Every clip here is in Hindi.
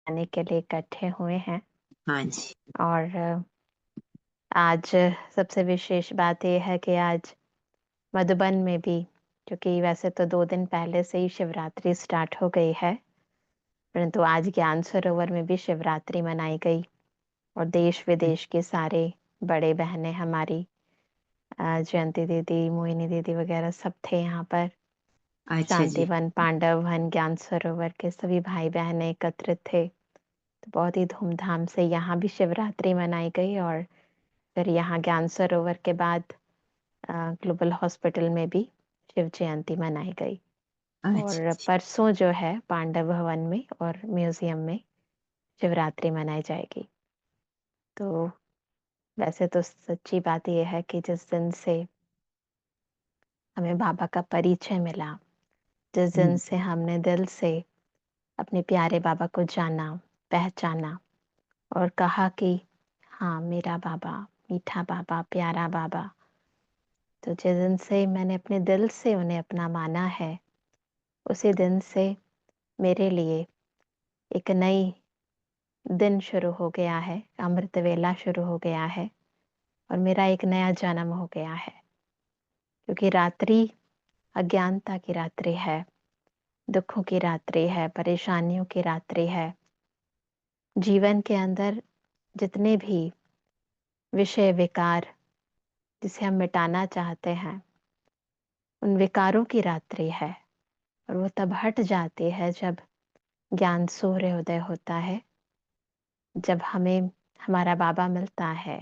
आने के लिए इकट्ठे हुए हैं। हाँ जी। और आज सबसे विशेष बात यह है कि आज मधुबन में भी, क्योंकि वैसे तो 2 दिन पहले से ही शिवरात्रि स्टार्ट हो गई है, परंतु आज ज्ञान सरोवर में भी शिवरात्रि मनाई गई और देश विदेश के सारे बड़े बहनें हमारी, जयंती दीदी, मोहिनी दीदी वगैरह सब थे यहाँ पर। अच्छा जी। शांतिवन, पांडव वन, ज्ञान सरोवर के सभी भाई बहनें एकत्रित थे। तो बहुत ही धूमधाम से यहाँ भी शिवरात्रि मनाई गई और फिर यहाँ ज्ञान सरोवर के बाद ग्लोबल हॉस्पिटल में भी शिव जयंती मनाई गई। अच्छा और जी। परसों जो है पांडव भवन में और म्यूजियम में शिवरात्रि मनाई जाएगी। तो वैसे तो सच्ची बात यह है कि जिस दिन से हमें बाबा का परिचय मिला, जिस दिन हम्म। से हमने दिल से अपने प्यारे बाबा को जाना, पहचाना और कहा कि हाँ, मेरा बाबा, मीठा बाबा, प्यारा बाबा, तो जिस दिन से मैंने अपने दिल से उन्हें अपना माना है, उसी दिन से मेरे लिए एक नई दिन शुरू हो गया है, अमृत वेला शुरू हो गया है और मेरा एक नया जन्म हो गया है। क्योंकि रात्रि अज्ञानता की रात्रि है, दुखों की रात्रि है, परेशानियों की रात्रि है। जीवन के अंदर जितने भी विषय विकार जिसे हम मिटाना चाहते हैं, उन विकारों की रात्रि है। और वो तब हट जाती है जब ज्ञान सूर्योदय होता है, जब हमें हमारा बाबा मिलता है।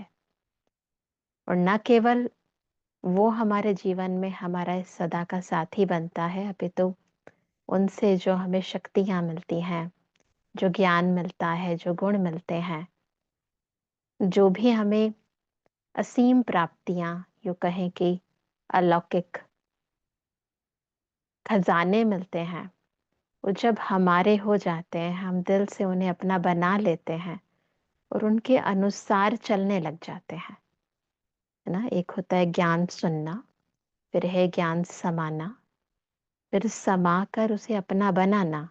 और न केवल वो हमारे जीवन में हमारा सदा का साथी बनता है, अपितु उनसे जो हमें शक्तियां मिलती हैं, जो ज्ञान मिलता है, जो गुण मिलते हैं, जो भी हमें असीम प्राप्तियां, यूं कहें कि अलौकिक खजाने मिलते हैं, वो जब हमारे हो जाते हैं, हम दिल से उन्हें अपना बना लेते हैं और उनके अनुसार चलने लग जाते हैं, है ना। एक होता है ज्ञान सुनना, फिर है ज्ञान समाना, फिर समा कर उसे अपना बनाना,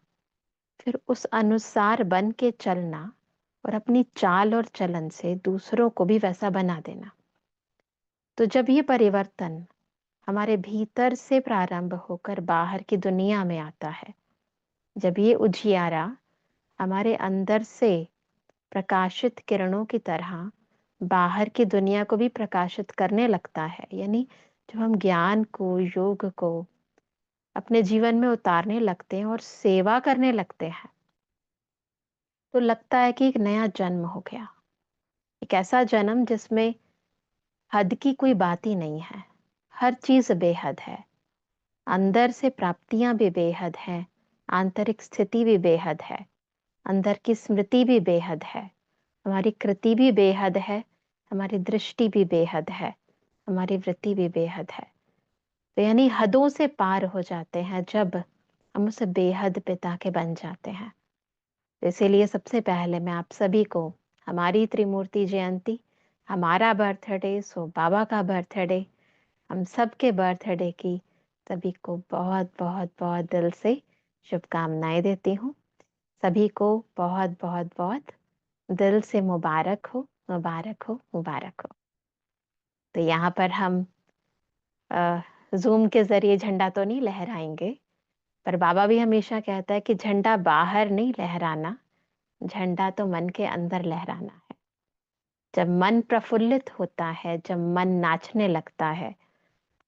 फिर उस अनुसार बन के चलना और अपनी चाल और चलन से दूसरों को भी वैसा बना देना। तो जब ये परिवर्तन हमारे भीतर से प्रारंभ होकर बाहर की दुनिया में आता है, जब ये उजियारा हमारे अंदर से प्रकाशित किरणों की तरह बाहर की दुनिया को भी प्रकाशित करने लगता है, यानी जब हम ज्ञान को, योग को अपने जीवन में उतारने लगते हैं और सेवा करने लगते हैं, तो लगता है कि एक नया जन्म हो गया। एक ऐसा जन्म जिसमें हद की कोई बात ही नहीं है, हर चीज बेहद है। अंदर से प्राप्तियां भी बेहद हैं, आंतरिक स्थिति भी बेहद है, अंदर की स्मृति भी बेहद है, हमारी कृति भी बेहद है, हमारी दृष्टि भी बेहद है, हमारी वृत्ति भी बेहद है। तो यानी हदों से पार हो जाते हैं जब हम उस बेहद पिता के बन जाते हैं। तो इसीलिए सबसे पहले मैं आप सभी को हमारी त्रिमूर्ति जयंती, हमारा बर्थडे, सो बाबा का बर्थडे, हम सबके बर्थडे की सभी को बहुत बहुत बहुत दिल से शुभकामनाएं देती हूँ। सभी को बहुत बहुत बहुत दिल से मुबारक हो, मुबारक हो, मुबारक हो। तो यहाँ पर हम जूम के जरिए झंडा तो नहीं लहराएंगे, पर बाबा भी हमेशा कहता है कि झंडा बाहर नहीं लहराना, झंडा तो मन के अंदर लहराना है। जब मन प्रफुल्लित होता है, जब मन नाचने लगता है,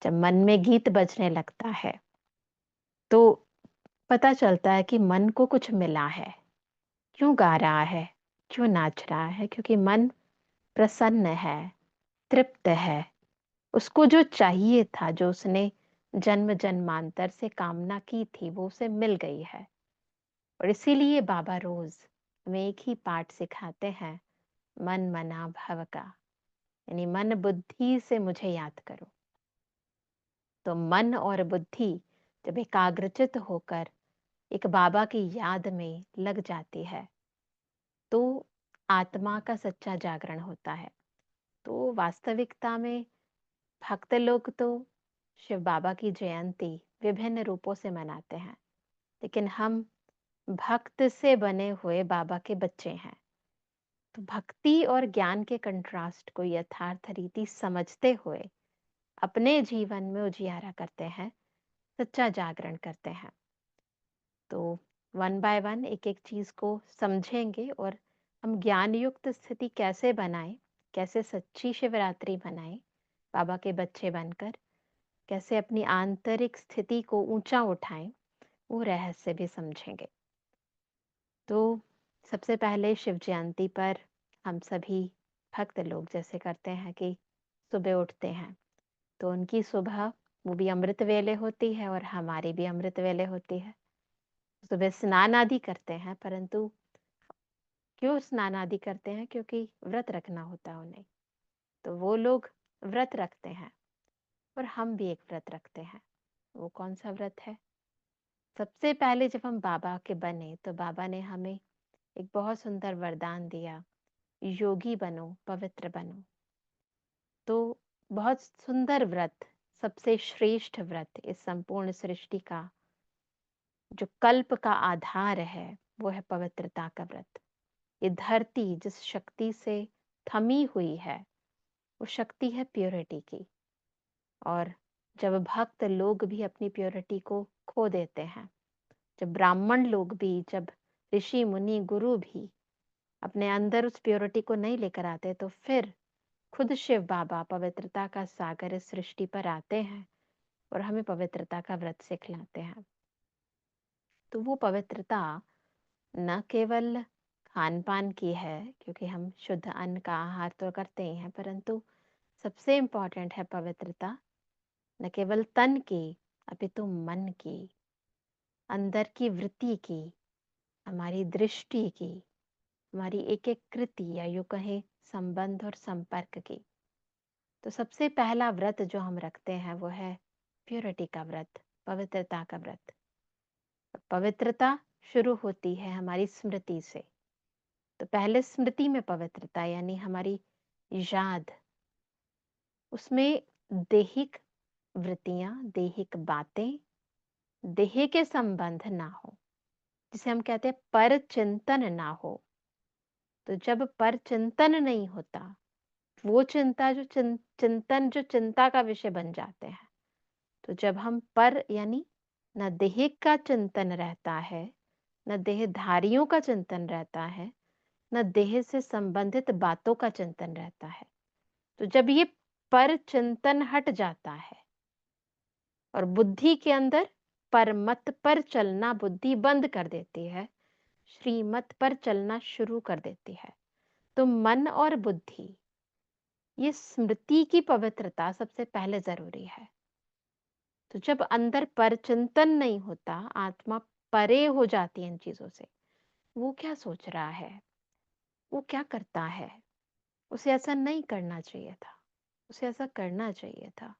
जब मन में गीत बजने लगता है, तो पता चलता है कि मन को कुछ मिला है। क्यों गा रहा है, क्यों नाच रहा है? क्योंकि मन प्रसन्न है, तृप्त है। उसको जो चाहिए था, जो उसने जन्म जन्मांतर से कामना की थी, वो उसे मिल गई है। और इसीलिए बाबा रोज हमें एक ही पाठ सिखाते हैं, मन मना भव का, यानी मन बुद्धि से मुझे याद करो। तो मन और बुद्धि जब एकाग्रचित होकर एक बाबा की याद में लग जाती है, तो आत्मा का सच्चा जागरण होता है। तो वास्तविकता में भक्त लोग तो शिव बाबा की जयंती विभिन्न रूपों से मनाते हैं, लेकिन हम भक्त से बने हुए बाबा के बच्चे हैं। तो भक्ति और ज्ञान के कंट्रास्ट को यथार्थ रीति समझते हुए अपने जीवन में उजियारा करते हैं, सच्चा जागरण करते हैं। तो वन बाय वन एक-एक चीज़ को समझेंगे और हम ज्ञान युक्त स्थिति कैसे बनाएँ, कैसे सच्ची शिवरात्रि मनाएँ, बाबा के बच्चे बनकर, कैसे अपनी आंतरिक स्थिति को ऊँचा उठाएँ, वो रहस्य भी समझेंगे। तो सबसे पहले शिव जयंती पर हम सभी भक्त लोग जैसे करते हैं कि सुबह उठते हैं, तो उनकी सुबह वो भी अमृत वेले होती है और हमारी भी अमृत वेले होती है। सुबह स्नान आदि करते हैं, परंतु क्यों स्नान आदि करते हैं? क्योंकि व्रत रखना होता है उन्हें। तो वो लोग व्रत रखते हैं और हम भी एक व्रत रखते हैं। वो कौन-सा व्रत है? सबसे पहले जब हम बाबा के बने, तो बाबा ने हमें एक बहुत सुंदर वरदान दिया, योगी बनो, पवित्र बनो। तो बहुत सुंदर व्रत, सबसे श्रेष्ठ व्रत इस संपूर्ण सृष्टि का जो कल्प का आधार है, वो है पवित्रता का व्रत। ये धरती जिस शक्ति से थमी हुई है, वो शक्ति है प्योरिटी की। और जब भक्त लोग भी अपनी प्योरिटी को खो देते हैं, जब ब्राह्मण लोग भी, जब ऋषि मुनि गुरु भी अपने अंदर उस प्योरिटी को नहीं लेकर आते, तो फिर खुद शिव बाबा पवित्रता का सागर इस सृष्टि पर आते हैं और हमें पवित्रता का व्रत सिखलाते हैं। तो वो पवित्रता न केवल खान-पान की है, क्योंकि हम शुद्ध अन्न का आहार तो करते ही हैं, परंतु सबसे इम्पोर्टेंट है पवित्रता न केवल तन की, अपितु मन की, अंदर की वृत्ति की, हमारी दृष्टि की, हमारी एक-एक कृति या यूँ कहें संबंध और संपर्क की। तो सबसे पहला व्रत जो हम रखते हैं वो है प्योरिटी का व्रत, पवित्रता का व्रत। पवित्रता शुरू होती है हमारी स्मृति से। तो पहले स्मृति में पवित्रता यानी हमारी याद, उसमें दैहिक वृत्तियाँ, दैहिक बातें, देह के संबंध ना हो, जिसे हम कहते हैं पर चिंतन ना हो। तो जब पर चिंतन नहीं होता, वो चिंता जो चिंतन जो चिंता का विषय बन जाते हैं। तो जब हम पर यानी न देह का चिंतन रहता है, न देहधारियों का चिंतन रहता है, न देह से संबंधित बातों का चिंतन रहता है। तो जब ये पर चिंतन हट जाता है और बुद्धि के अंदर परमत पर चलना बुद्धि बंद कर देती है, श्रीमत पर चलना शुरू कर देती है। तो मन और बुद्धि, ये स्मृति की पवित्रता सबसे पहले ज़रूरी है। तो जब अंदर परचिंतन नहीं होता, आत्मा परे हो जाती है इन चीज़ों से। वो क्या सोच रहा है? वो क्या करता है? उसे ऐसा नहीं करना चाहिए था, उसे ऐसा करना चाहिए था।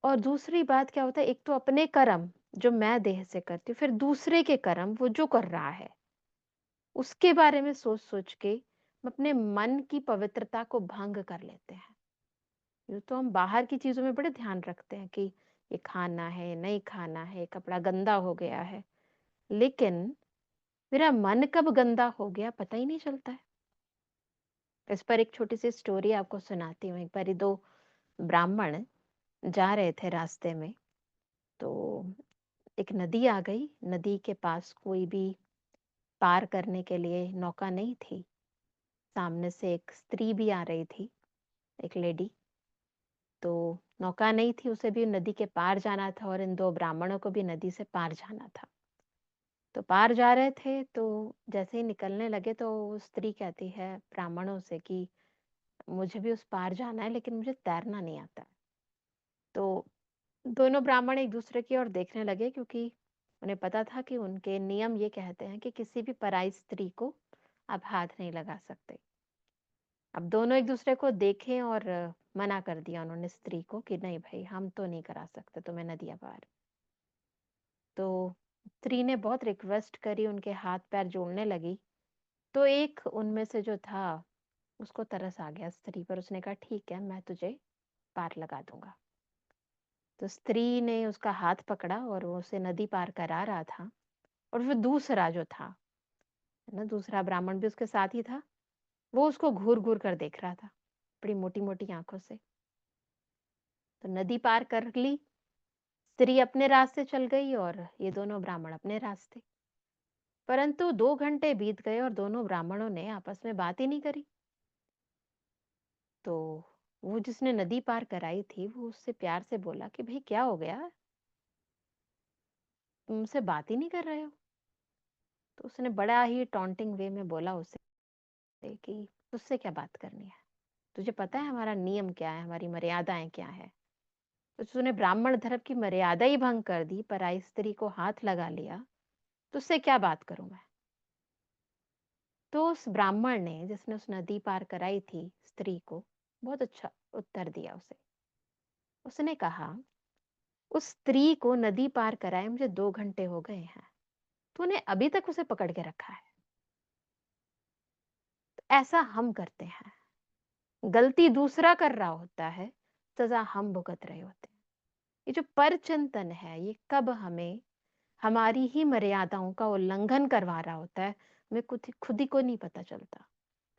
और दूसरी बात क्या होता है, एक तो अपने कर्म जो मैं देह से करती हूँ, फिर दूसरे के कर्म वो जो कर रहा है, उसके बारे में सोच-सोच के हम अपने मन की पवित्रता को भंग कर लेते हैं। यूँ तो हम बाहर की चीज़ों में बड़े ध्यान रखते हैं कि ये खाना है, नहीं खाना है, कपड़ा गंदा हो गया है। लेकिन मेरा मन कब गंदा हो गया पता ही नहीं चलता है। इस पर एक छोटी-सी स्टोरी आपको सुनाती हूँ। एक बारी 2 ब्राह्मण जा रहे थे रास्ते में, तो एक नदी आ गई। नदी के पास कोई भी पार करने के लिए नौका नहीं थी। सामने से एक स्त्री भी आ रही थी, एक लेडी। तो नौका नहीं थी, उसे भी नदी के पार जाना था और इन 2 ब्राह्मणों को भी नदी से पार जाना था। तो पार जा रहे थे, तो जैसे ही निकलने लगे तो वो स्त्री कहती है ब्राह्मणों से कि मुझे भी उस पार जाना है लेकिन मुझे तैरना नहीं आता है। तो दोनों ब्राह्मण एक दूसरे की ओर देखने लगे, क्योंकि उन्हें पता था कि उनके नियम ये कहते हैं कि किसी भी पराई स्त्री को आप हाथ नहीं लगा सकते। अब दोनों एक दूसरे को देखें और मना कर दिया उन्होंने स्त्री को कि नहीं भाई, हम तो नहीं करा सकते तुम्हें नदियाँ पार। तो स्त्री ने बहुत रिक्वेस्ट करी, उनके हाथ पैर जोड़ने लगी। तो एक उनमें से जो था, उसको तरस आ गया स्त्री पर। उसने कहा ठीक है, मैं तुझे पार लगा दूंगा। तो स्त्री ने उसका हाथ पकड़ा और वो उसे नदी पार करा रहा था। और फिर दूसरा जो था, है ना, दूसरा ब्राह्मण भी उसके साथ ही था, वो उसको घूर-घूर कर देख रहा था, बड़ी मोटी-मोटी आँखों से। तो नदी पार कर ली, स्त्री अपने रास्ते चल गई और ये दोनों ब्राह्मण अपने रास्ते। परंतु 2 घंटे बीत गए और दोनों ब्राह्मणों ने आपस में बात ही नहीं करी। तो वो जिसने नदी पार कराई थी, वो उससे प्यार से बोला कि भई क्या हो गया? तुम मुझसे बात ही नहीं कर रहे हो। तो उसने बड़ा ही टॉन्टिंग वे में बोला उसे कि तुझसे क्या बात करनी है? तुझे पता है हमारा नियम क्या है, हमारी मर्यादाएँ क्या है? तो तूने ब्राह्मण धर्म की मर्यादा ही भंग कर दी, पराई स्त्री को हाथ लगा लिया, तुझसे क्या बात करूँ मैं? तो उस ब्राह्मण ने, जिसने उस नदी पार कराई थी स्त्री को, बहुत अच्छा उत्तर दिया उसे। उसने कहा, उस स्त्री को नदी पार कराए मुझे 2 घंटे हो गए हैं। तूने अभी तक उसे पकड़ के रखा है। तो ऐसा हम करते हैं। गलती दूसरा कर रहा होता है, सज़ा हम भुगत रहे होते हैं। ये जो परचिंतन है, ये कब हमें हमारी ही मर्यादाओं का उल्लंघन करवा रहा होता है, हमें खुद ही को नहीं पता चलता।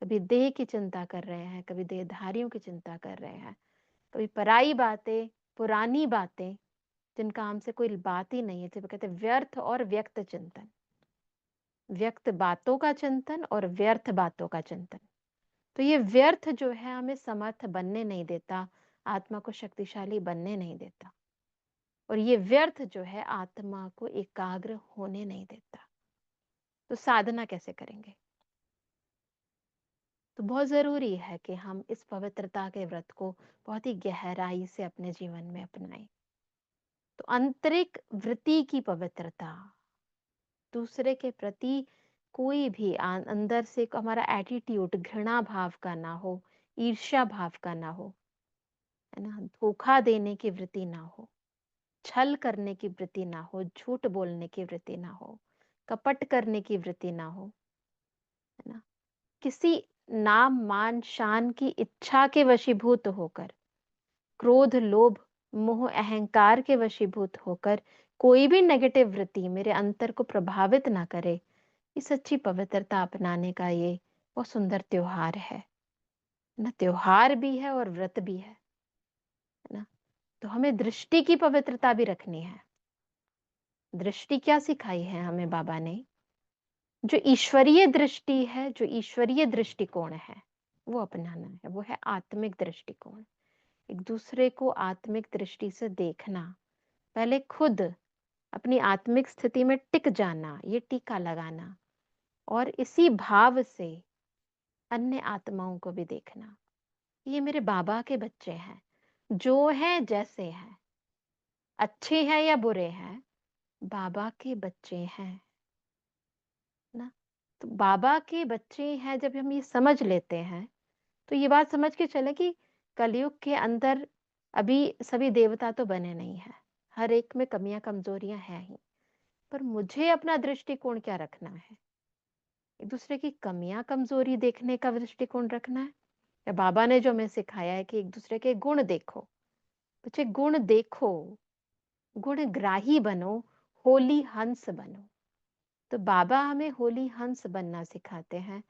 कभी देह की चिंता कर रहे हैं, कभी देहधारियों की चिंता कर रहे हैं, कभी पराई बातें, पुरानी बातें, जिनका हमसे कोई बात ही नहीं है, जिसे कहते हैं व्यर्थ और व्यक्त चिंतन। व्यक्त बातों का चिंतन और व्यर्थ बातों का चिंतन। तो ये व्यर्थ जो है हमें समर्थ बनने नहीं देता, आत्मा को शक्तिशाली बनने नहीं देता। और ये व्यर्थ जो है आत्मा को एकाग्र होने नहीं देता। तो साधना कैसे करेंगे? तो बहुत ज़रूरी है कि हम इस पवित्रता के व्रत को बहुत ही गहराई से अपने जीवन में अपनाएं। तो आंतरिक वृत्ति की पवित्रता, दूसरे के प्रति कोई भी अंदर से हमारा एटीट्यूड घृणा भाव का ना हो, ईर्ष्या भाव का ना हो, है ना, धोखा देने की वृत्ति ना हो, छल करने की वृत्ति ना हो, झूठ बोलने की वृत्ति ना हो, कपट करने की वृत्ति ना हो, है ना, किसी नाम मान शान की इच्छा के वशीभूत होकर, क्रोध लोभ मोह अहंकार के वशीभूत होकर कोई भी नेगेटिव वृत्ति मेरे अंतर को प्रभावित ना करे। ये सच्ची पवित्रता अपनाने का ये बहुत सुंदर त्योहार है ना, त्योहार भी है और व्रत भी है ना। तो हमें दृष्टि की पवित्रता भी रखनी है। दृष्टि क्या सिखाई है हमें बाबा ने? जो ईश्वरीय दृष्टि है, जो ईश्वरीय दृष्टिकोण है, वो अपनाना है। वो है आत्मिक दृष्टिकोण। एक दूसरे को आत्मिक दृष्टि से देखना, पहले खुद अपनी आत्मिक स्थिति में टिक जाना, ये टीका लगाना, और इसी भाव से अन्य आत्माओं को भी देखना। ये मेरे बाबा के बच्चे हैं, जो हैं जैसे हैं, अच्छे हैं या बुरे हैं, बाबा के बच्चे हैं ना। तो बाबा के बच्चे हैं, जब हम ये समझ लेते हैं, तो ये बात समझ के चले कि कलयुग के अंदर अभी सभी देवता तो बने नहीं हैं, हर एक में कमियां कमजोरियां हैं ही। पर मुझे अपना दृष्टिकोण क्या रखना है? एक दूसरे की कमियां कमजोरी देखने का दृष्टिकोण रखना है, या बाबा ने जो हमें सिखाया है कि एक दूसरे के गुण देखो। बच्चे गुण देखो, गुणग्राही बनो, होली हंस बनो। तो बाबा हमें होली हंस बनना सिखाते हैं,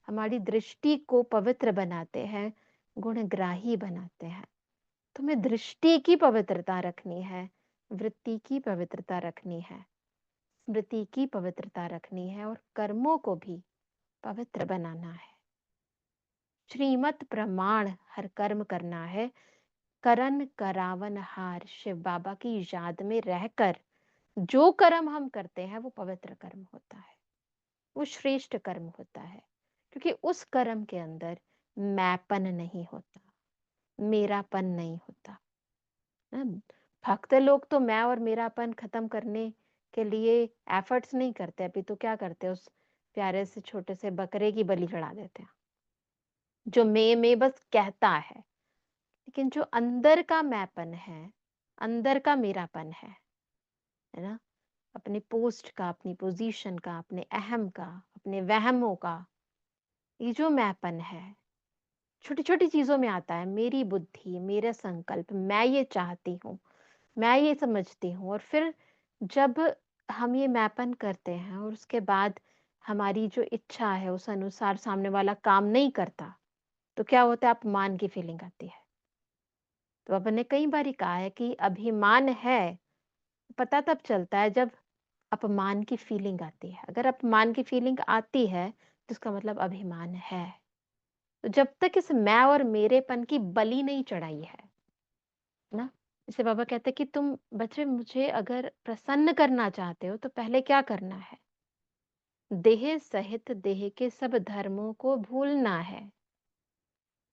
हमारी दृष्टि को पवित्र बनाते हैं, गुणग्राही बनाते हैं। तुम्हें दृष्टि की पवित्रता रखनी है, वृत्ति की पवित्रता रखनी है, स्मृति की पवित्रता रखनी है, और कर्मों को भी पवित्र बनाना है। श्रीमत प्रमाण हर कर्म करना है। करन करावन हार, शिव बाबा की याद में रहकर जो कर्म हम करते हैं वो पवित्र कर्म होता है, वो श्रेष्ठ कर्म होता है, क्योंकि उस कर्म के अंदर मैंपन नहीं होता, मेरापन नहीं होता ना। भक्त लोग तो मैं और मेरापन खत्म करने के लिए एफर्ट्स नहीं करते, अभी तो क्या करते हैं, उस प्यारे से छोटे से बकरे की बलि चढ़ा देते हैं, जो मैं बस कहता है। लेकिन जो अंदर का मैंपन है, अंदर का मेरापन है ना, अपने पोस्ट का, अपनी पोजीशन का, अपने अहम का, अपने वहमों का, ये जो मैंपन है, छोटी छोटी चीजों में आता है। मेरी बुद्धि, मेरा संकल्प, मैं ये चाहती हूँ, मैं ये समझती हूँ, और फिर जब हम ये मैपन करते हैं और उसके बाद हमारी जो इच्छा है उस अनुसार सामने वाला काम नहीं करता, तो क्या होता है, अपमान की फीलिंग आती है। तो अपन ने कई बारी कहा है कि अभिमान है, पता तब चलता है जब अपमान की फीलिंग आती है। अगर अपमान की फीलिंग आती है, तो इसका मतलब अभिमान है। तो जब तक इस मैं और मेरेपन की बलि नहीं चढ़ाई है ना, जैसे बाबा कहते हैं कि तुम बच्चे मुझे अगर प्रसन्न करना चाहते हो तो पहले क्या करना है, देह सहित देह के सब धर्मों को भूलना है।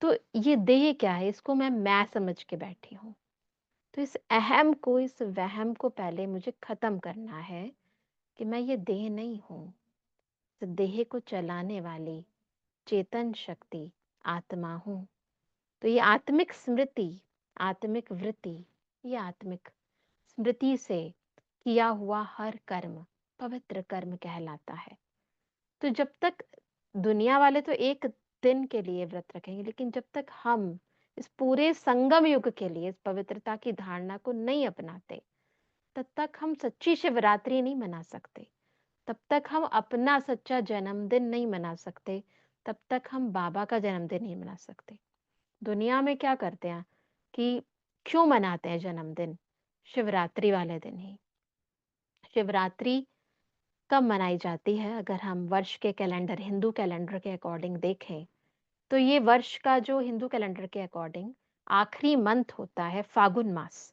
तो ये देह क्या है, इसको मैं समझ के बैठी हूँ। तो इस अहम को, इस वहम को पहले मुझे खत्म करना है कि मैं ये देह नहीं हूँ। इस देह को चलाने वाली चेतन शक्ति आत्मा हूँ। तो ये आत्मिक स्मृति, आत्मिक वृत्ति, ये आत्मिक स्मृति से किया हुआ हर कर्म पवित्र कर्म कहलाता है। तो जब तक दुनिया वाले तो एक दिन के लिए व्रत रखेंगे, लेकिन जब तक हम इस पूरे संगम युग के लिए इस पवित्रता की धारणा को नहीं अपनाते, तब तक हम सच्ची शिवरात्रि नहीं मना सकते। तब तक हम अपना सच्चा जन्मदिन नहीं मना सकते। तब तक हम बाबा का जन्मदिन नहीं मना सकते। दुनिया में क्या करते हैं कि क्यों मनाते हैं जन्मदिन? शिवरात्रि वाले दिन ही। शिवरात्रि कब मनाई जाती है? अगर हम वर्ष के कैलेंडर, हिंदू कैलेंडर के अकॉर्डिंग देखें, तो ये वर्ष का जो हिंदू कैलेंडर के अकॉर्डिंग आखिरी मंथ होता है फागुन मास।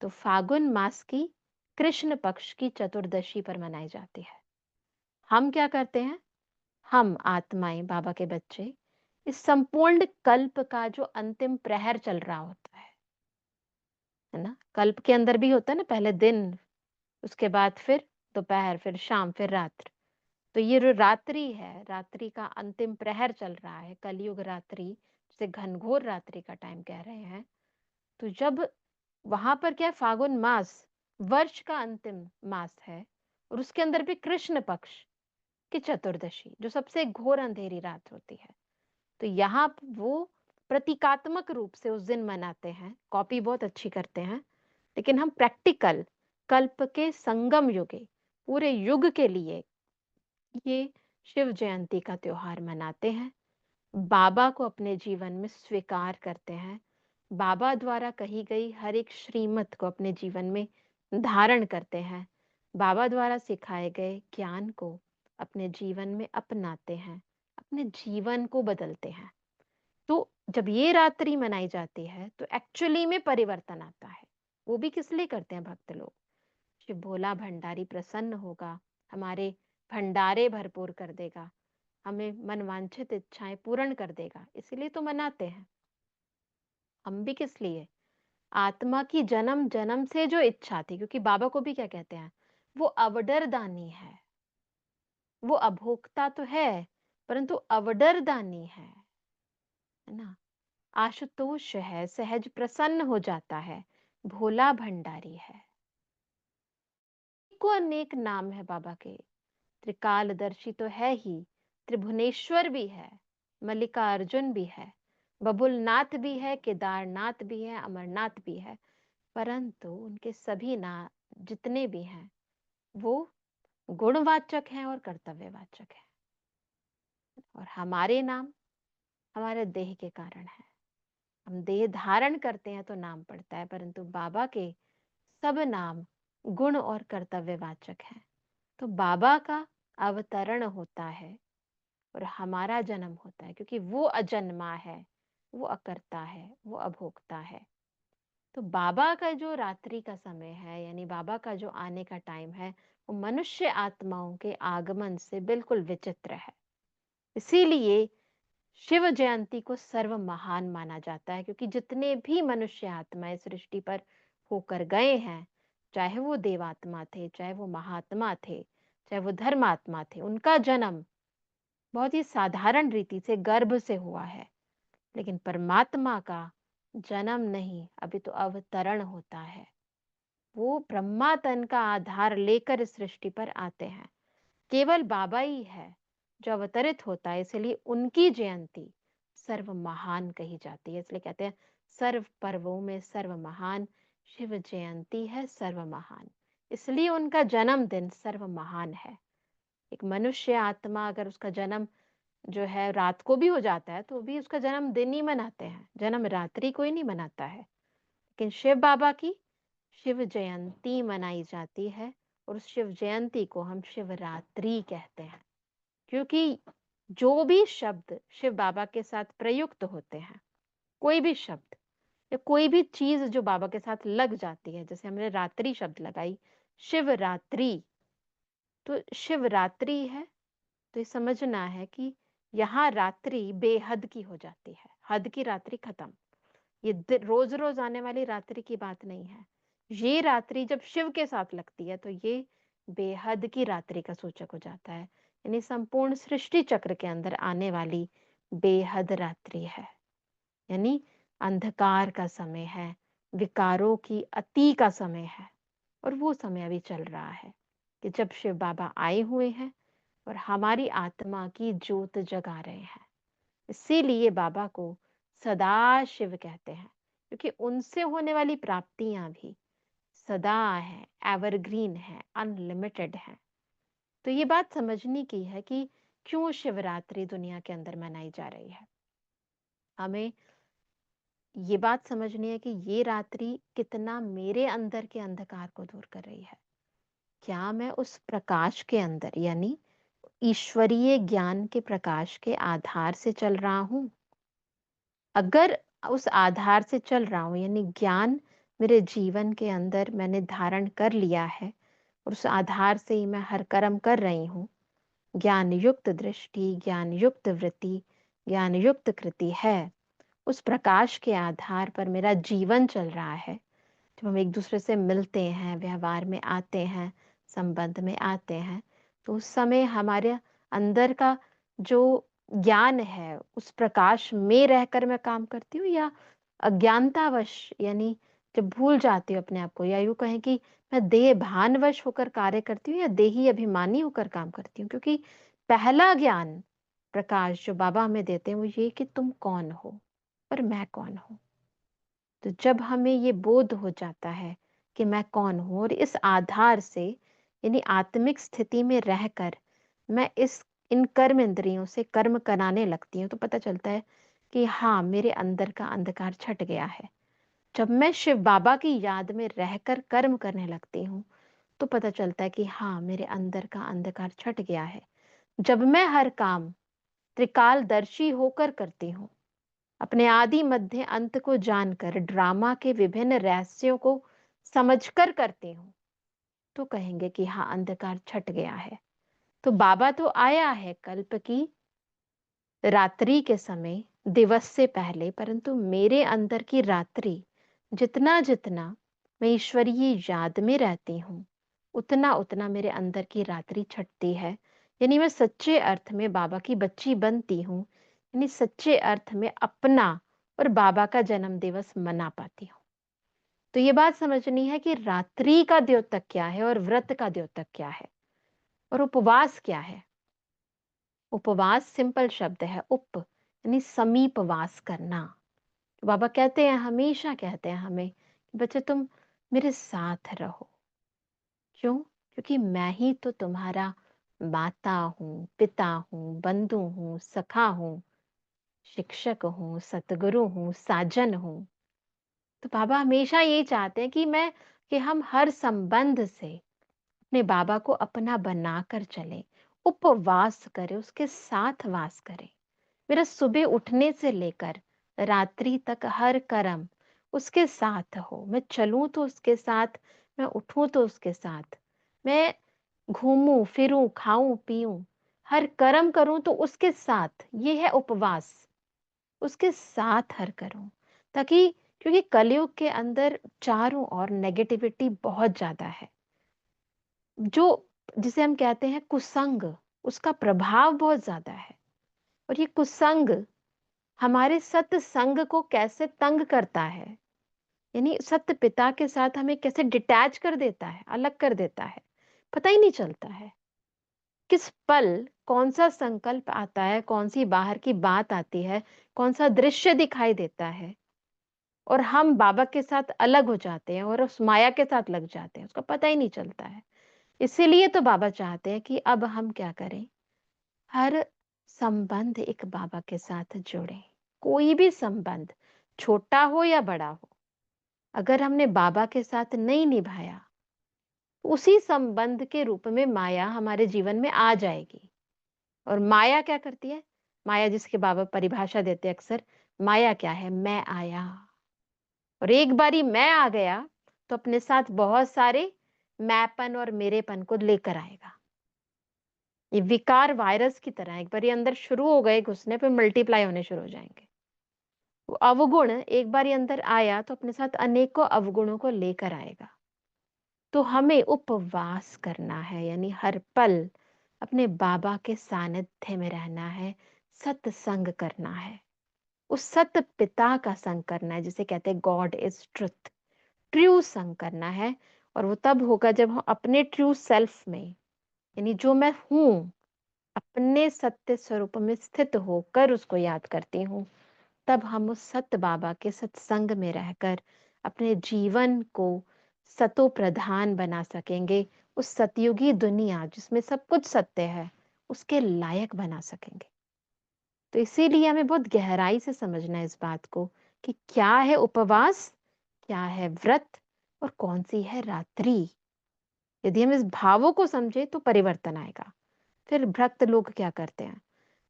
तो फागुन मास की कृष्ण पक्ष की चतुर्दशी पर मनाई जाती है। हम क्या करते हैं? हम आत्माएं, बाबा के बच्चे, इस संपूर्ण कल्प का जो अंतिम प्रहर चल रहा होता है ना? कल्प के अंदर भी होता है ना, पहले दिन, उसके बाद फिर दोपहर, फिर शाम, फिर रात्र। तो ये जो रात्रि है, रात्रि का अंतिम प्रहर चल रहा है, कलयुग रात्रि, जिसे घनघोर रात्रि का टाइम कह रहे हैं। तो जब वहां पर क्या है, फागुन मास वर्ष का अंतिम मास है, और उसके अंदर भी कृष्ण पक्ष की चतुर्दशी, जो सबसे घोर अंधेरी रात होती है। तो यहाँ वो प्रतीकात्मक रूप से उस दिन मनाते हैं, कॉपी बहुत अच्छी करते हैं, लेकिन हम प्रैक्टिकल कल्प के संगम युगे, पूरे युग के लिए ये शिव जयंती का त्योहार मनाते हैं। बाबा को अपने जीवन में स्वीकार करते हैं। बाबा द्वारा कही गई हर एक श्रीमत को अपने जीवन में धारण करते हैं। बाबा द्वारा सिखाए गए ज्ञान को अपने जीवन में अपनाते हैं, अपने जीवन को बदलते हैं। तो जब ये रात्रि मनाई जाती है, तो एक्चुअली में परिवर्तन आता है। वो भी किस लिए करते हैं भक्त लोग? शिव भोला भंडारी प्रसन्न होगा, हमारे भंडारे भरपूर कर देगा, हमें मनवांछित इच्छाएं पूर्ण कर देगा, इसीलिए तो मनाते हैं। हम भी किस लिए? आत्मा की जन्म जन्म से जो इच्छा थी, क्योंकि बाबा को भी क्या कहते हैं, वो अवडर दानी है। वो अभोक्ता तो है, परंतु अवडर दानी है ना। आशुतोष है, सहज प्रसन्न हो जाता है, भोला भंडारी है। को अनेक नाम है बाबा के। त्रिकालदर्शी तो है ही, त्रिभुवनेश्वर भी है, मल्लिकार्जुन भी है, बबुलनाथ भी है, केदारनाथ भी है, अमरनाथ भी है। परंतु उनके सभी नाम जितने भी हैं, वो गुणवाचक हैं और कर्तव्यवाचक हैं। और हमारे नाम हमारे देह के कारण है। हम देह धारण करते हैं तो नाम पड़ता है, परंतु बाबा के सब नाम गुण और कर्तव्यवाचक हैं। तो बाबा का अवतरण होता है और हमारा जन्म होता है, क्योंकि वो अजन्मा है, वो अकर्ता है, वो अभोक्ता है। तो बाबा का जो रात्रि का समय है, यानी बाबा का जो आने का टाइम है, वो मनुष्य आत्माओं के आगमन से बिल्कुल विचित्र है। इसीलिए शिव जयंती को सर्व महान माना जाता है, क्योंकि जितने भी मनुष्य आत्माएं सृष्टि पर होकर गए हैं, चाहे वो देवात्मा थे, चाहे वो महात्मा थे, चाहे वो धर्मात्मा थे, उनका जन्म बहुत ही साधारण रीति से गर्भ से हुआ है। लेकिन परमात्मा का जन्म नहीं, अभी तो अवतरण होता है। वो ब्रह्मा तन का आधार लेकर इस सृष्टि पर आते हैं। केवल बाबा ही है जो अवतरित होता है, इसलिए उनकी जयंती सर्व महान कही जाती है। इसलिए कहते हैं सर्व पर्वों में सर्व महान शिव जयंती है सर्व महान। इसलिए उनका जन्मदिन सर्व महान है। एक मनुष्य आत्मा अगर उसका जन्म जो है रात को भी हो जाता है तो भी उसका जन्मदिन ही मनाते हैं, जन्म रात्रि कोई नहीं मनाता है। लेकिन शिव बाबा की शिव जयंती मनाई जाती है, और उस शिव जयंती को हम शिवरात्रि कहते हैं, क्योंकि जो भी शब्द शिव बाबा के साथ प्रयुक्त होते हैं, कोई भी शब्द या कोई भी चीज जो बाबा के साथ लग जाती है, जैसे हमने रात्रि शब्द लगाई, शिवरात्रि, तो शिवरात्रि है, तो ये समझना है कि यहाँ रात्रि बेहद की हो जाती है, हद की रात्रि खत्म। ये रोज रोज आने वाली रात्रि की बात नहीं है। ये रात्रि जब शिव के साथ लगती है तो ये बेहद की रात्रि का सूचक हो जाता है, यानी संपूर्ण सृष्टि चक्र के अंदर आने वाली बेहद रात्रि है। यानी अंधकार का समय है, विकारों की अति का समय है, और वो समय अभी चल रहा है कि जब शिव बाबा आए हुए हैं और हमारी आत्मा की ज्योत जगा रहे हैं। इसीलिए बाबा को सदा शिव कहते हैं, क्योंकि उनसे होने वाली प्राप्तियां भी सदा है, एवरग्रीन है, अनलिमिटेड है। तो ये बात समझने की है कि क्यों शिवरात्रि दुनिया के अंदर मनाई जा रही है। हमें ये बात समझनी है कि ये रात्रि कितना मेरे अंदर के अंधकार को दूर कर रही है। क्या मैं उस प्रकाश के अंदर, यानी ईश्वरीय ज्ञान के प्रकाश के आधार से चल रहा हूं? अगर उस आधार से चल रहा हूं, यानी ज्ञान मेरे जीवन के अंदर मैंने धारण कर लिया है और उस आधार से ही मैं हर कर्म कर रही हूँ, ज्ञान युक्त दृष्टि, ज्ञान युक्त वृत्ति, ज्ञान युक्त कृति है, उस प्रकाश के आधार पर मेरा जीवन चल रहा है। जब हम एक दूसरे से मिलते हैं, व्यवहार में आते हैं, संबंध में आते हैं, तो उस समय हमारे अंदर का जो ज्ञान है उस प्रकाश में रहकर मैं काम करती हूँ, या अज्ञानतावश, यानी जब भूल जाती हूँ अपने आप को, या यूं कहें कि मैं देह भानवश होकर कार्य करती हूँ या देही अभिमानी होकर काम करती हूँ। क्योंकि पहला ज्ञान प्रकाश जो बाबा हमें देते हैं वो ये कि तुम कौन हो और मैं कौन हूँ। तो जब हमें ये बोध हो जाता है कि मैं कौन हूँ, और इस आधार से, यानी आत्मिक स्थिति में रहकर मैं इन कर्म इंद्रियों से कर्म कराने लगती हूँ, तो पता चलता है कि हाँ, मेरे अंदर का अंधकार छट गया है। जब मैं शिव बाबा की याद में रहकर कर्म करने लगती हूँ, तो पता चलता है कि हाँ, मेरे अंदर का अंधकार छट गया है। जब मैं हर काम त्रिकालदर्शी होकर करती हूँ, अपने आदि मध्य अंत को जानकर, ड्रामा के विभिन्न रहस्यों को समझकर करती हूँ, तो कहेंगे कि हाँ, अंधकार छट गया है। तो बाबा तो आया है कल्प की रात्रि के समय, दिवस से पहले, परंतु मेरे अंदर की रात्रि, जितना जितना मैं ईश्वरीय याद में रहती हूँ, उतना उतना मेरे अंदर की रात्रि छटती है। यानी मैं सच्चे अर्थ में बाबा की बच्ची बनती हूँ, यानी सच्चे अर्थ में अपना और बाबा का जन्म दिवस मना पाती हूँ। तो ये बात समझनी है कि रात्रि का द्योतक क्या है और व्रत का द्योतक क्या है, और उपवास क्या है। उपवास सिंपल शब्द है, उप यानी समीप वास करना। तो बाबा कहते हैं, हमेशा कहते हैं हमें कि बच्चे तुम मेरे साथ रहो। क्यों? क्योंकि मैं ही तो तुम्हारा माता हूँ, पिता हूँ, बंधु हूँ, सखा हूँ, शिक्षक हूँ, सतगुरु हूँ, साजन हूँ। तो बाबा हमेशा यही चाहते हैं कि हम हर संबंध से अपने बाबा को अपना बनाकर चले, उपवास करें, उसके साथ वास करें। मेरा सुबह उठने से लेकर रात्रि तक हर कर्म उसके साथ हो। मैं चलूं तो उसके साथ, मैं उठूं तो उसके साथ, मैं घूमूं फिरूं खाऊं पीऊं, हर कर्म करूं तो उसके साथ। ये है उपवास, उसके साथ हर करूं, ताकि, क्योंकि कलयुग के अंदर चारों ओर नेगेटिविटी बहुत ज्यादा है, जो जिसे हम कहते हैं कुसंग, उसका प्रभाव बहुत ज्यादा है। और ये कुसंग हमारे सत्संग को कैसे तंग करता है, यानी सत्य पिता के साथ हमें कैसे डिटैच कर देता है, अलग कर देता है, पता ही नहीं चलता है। किस पल कौन सा संकल्प आता है, कौन सी बाहर की बात आती है, कौन सा दृश्य दिखाई देता है, और हम बाबा के साथ अलग हो जाते हैं और उस माया के साथ लग जाते हैं, उसका पता ही नहीं चलता है। इसीलिए तो बाबा चाहते हैं कि अब हम क्या करें, हर संबंध एक बाबा के साथ जुड़े। कोई भी संबंध, छोटा हो या बड़ा हो, अगर हमने बाबा के साथ नहीं निभाया, तो उसी संबंध के रूप में माया हमारे जीवन में आ जाएगी। और माया क्या करती है? माया जिसके बाबा परिभाषा देते हैं अक्सर, माया क्या है? मैं आया। और एक बारी मैं आ गया, तो अपने साथ बहुत सारे मैंपन और मेरेपन को लेकर आएगा। ये विकार वायरस की तरह है, एक बारी अंदर शुरू हो गए घुसने पे मल्टीप्लाई होने शुरू हो जाएंगे। वो अवगुण एक बारी अंदर आया तो अपने साथ अनेकों अवगुणों को लेकर आएगा। तो हमें उपवास करना है, यानी हर पल अपने बाबा के सानिध्य में रहना है, सत्संग करना है, उस सत्य पिता का संग करना है, जिसे कहते हैं गॉड इज ट्रुथ। ट्रू संग करना है। और वो तब होगा जब हम अपने ट्रू सेल्फ में, यानी जो मैं हूं, अपने सत्य स्वरूप में स्थित होकर उसको याद करती हूँ, तब हम उस सत्य बाबा के सत्संग में रहकर अपने जीवन को सतो प्रधान बना सकेंगे। उस सतयुगी दुनिया जिसमें सब कुछ सत्य है, उसके लायक बना सकेंगे। तो इसीलिए हमें बहुत गहराई से समझना है इस बात को कि क्या है उपवास, क्या है व्रत, और कौन सी है रात्रि। यदि हम इस भावों को समझे तो परिवर्तन आएगा। फिर भक्त लोग क्या करते हैं,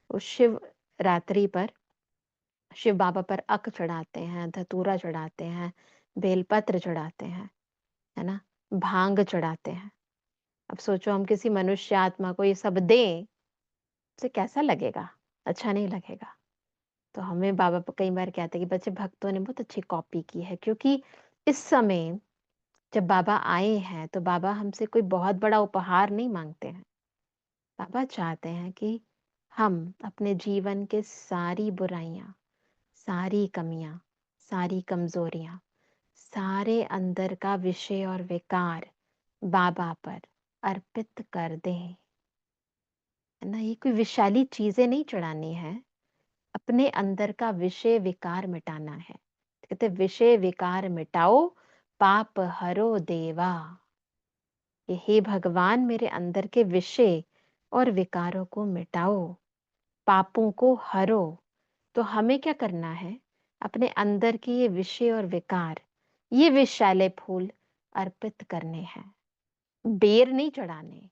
उस शिव रात्रि पर शिव बाबा पर अक चढ़ाते हैं, धतूरा चढ़ाते हैं, बेलपत्र चढ़ाते हैं, है ना, भांग चढ़ाते हैं। अब सोचो हम किसी मनुष्य आत्मा को ये सब दें, उसे कैसा लगेगा? अच्छा नहीं लगेगा। तो हमें बाबा कई बार कहते हैं कि बच्चे भक्तों ने बहुत अच्छी कॉपी की है, क्योंकि इस समय जब बाबा आए हैं तो बाबा हमसे कोई बहुत बड़ा उपहार नहीं मांगते हैं। बाबा चाहते हैं कि हम अपने जीवन के सारी बुराइयां, सारी कमियां, सारी कमजोरियां, सारे अंदर का विषय और विकार बाबा पर अर्पित कर दें। है ना, ये कोई विशाली चीजें नहीं चढ़ानी है, अपने अंदर का विषय विकार मिटाना है। कहते विषय विकार मिटाओ, पाप हरो देवा। ये हे भगवान, मेरे अंदर के विषय और विकारों को मिटाओ, पापों को हरो। तो हमें क्या करना है, अपने अंदर के ये विषय और विकार, ये विषैले फूल अर्पित करने हैं, बेर नहीं चढ़ाने।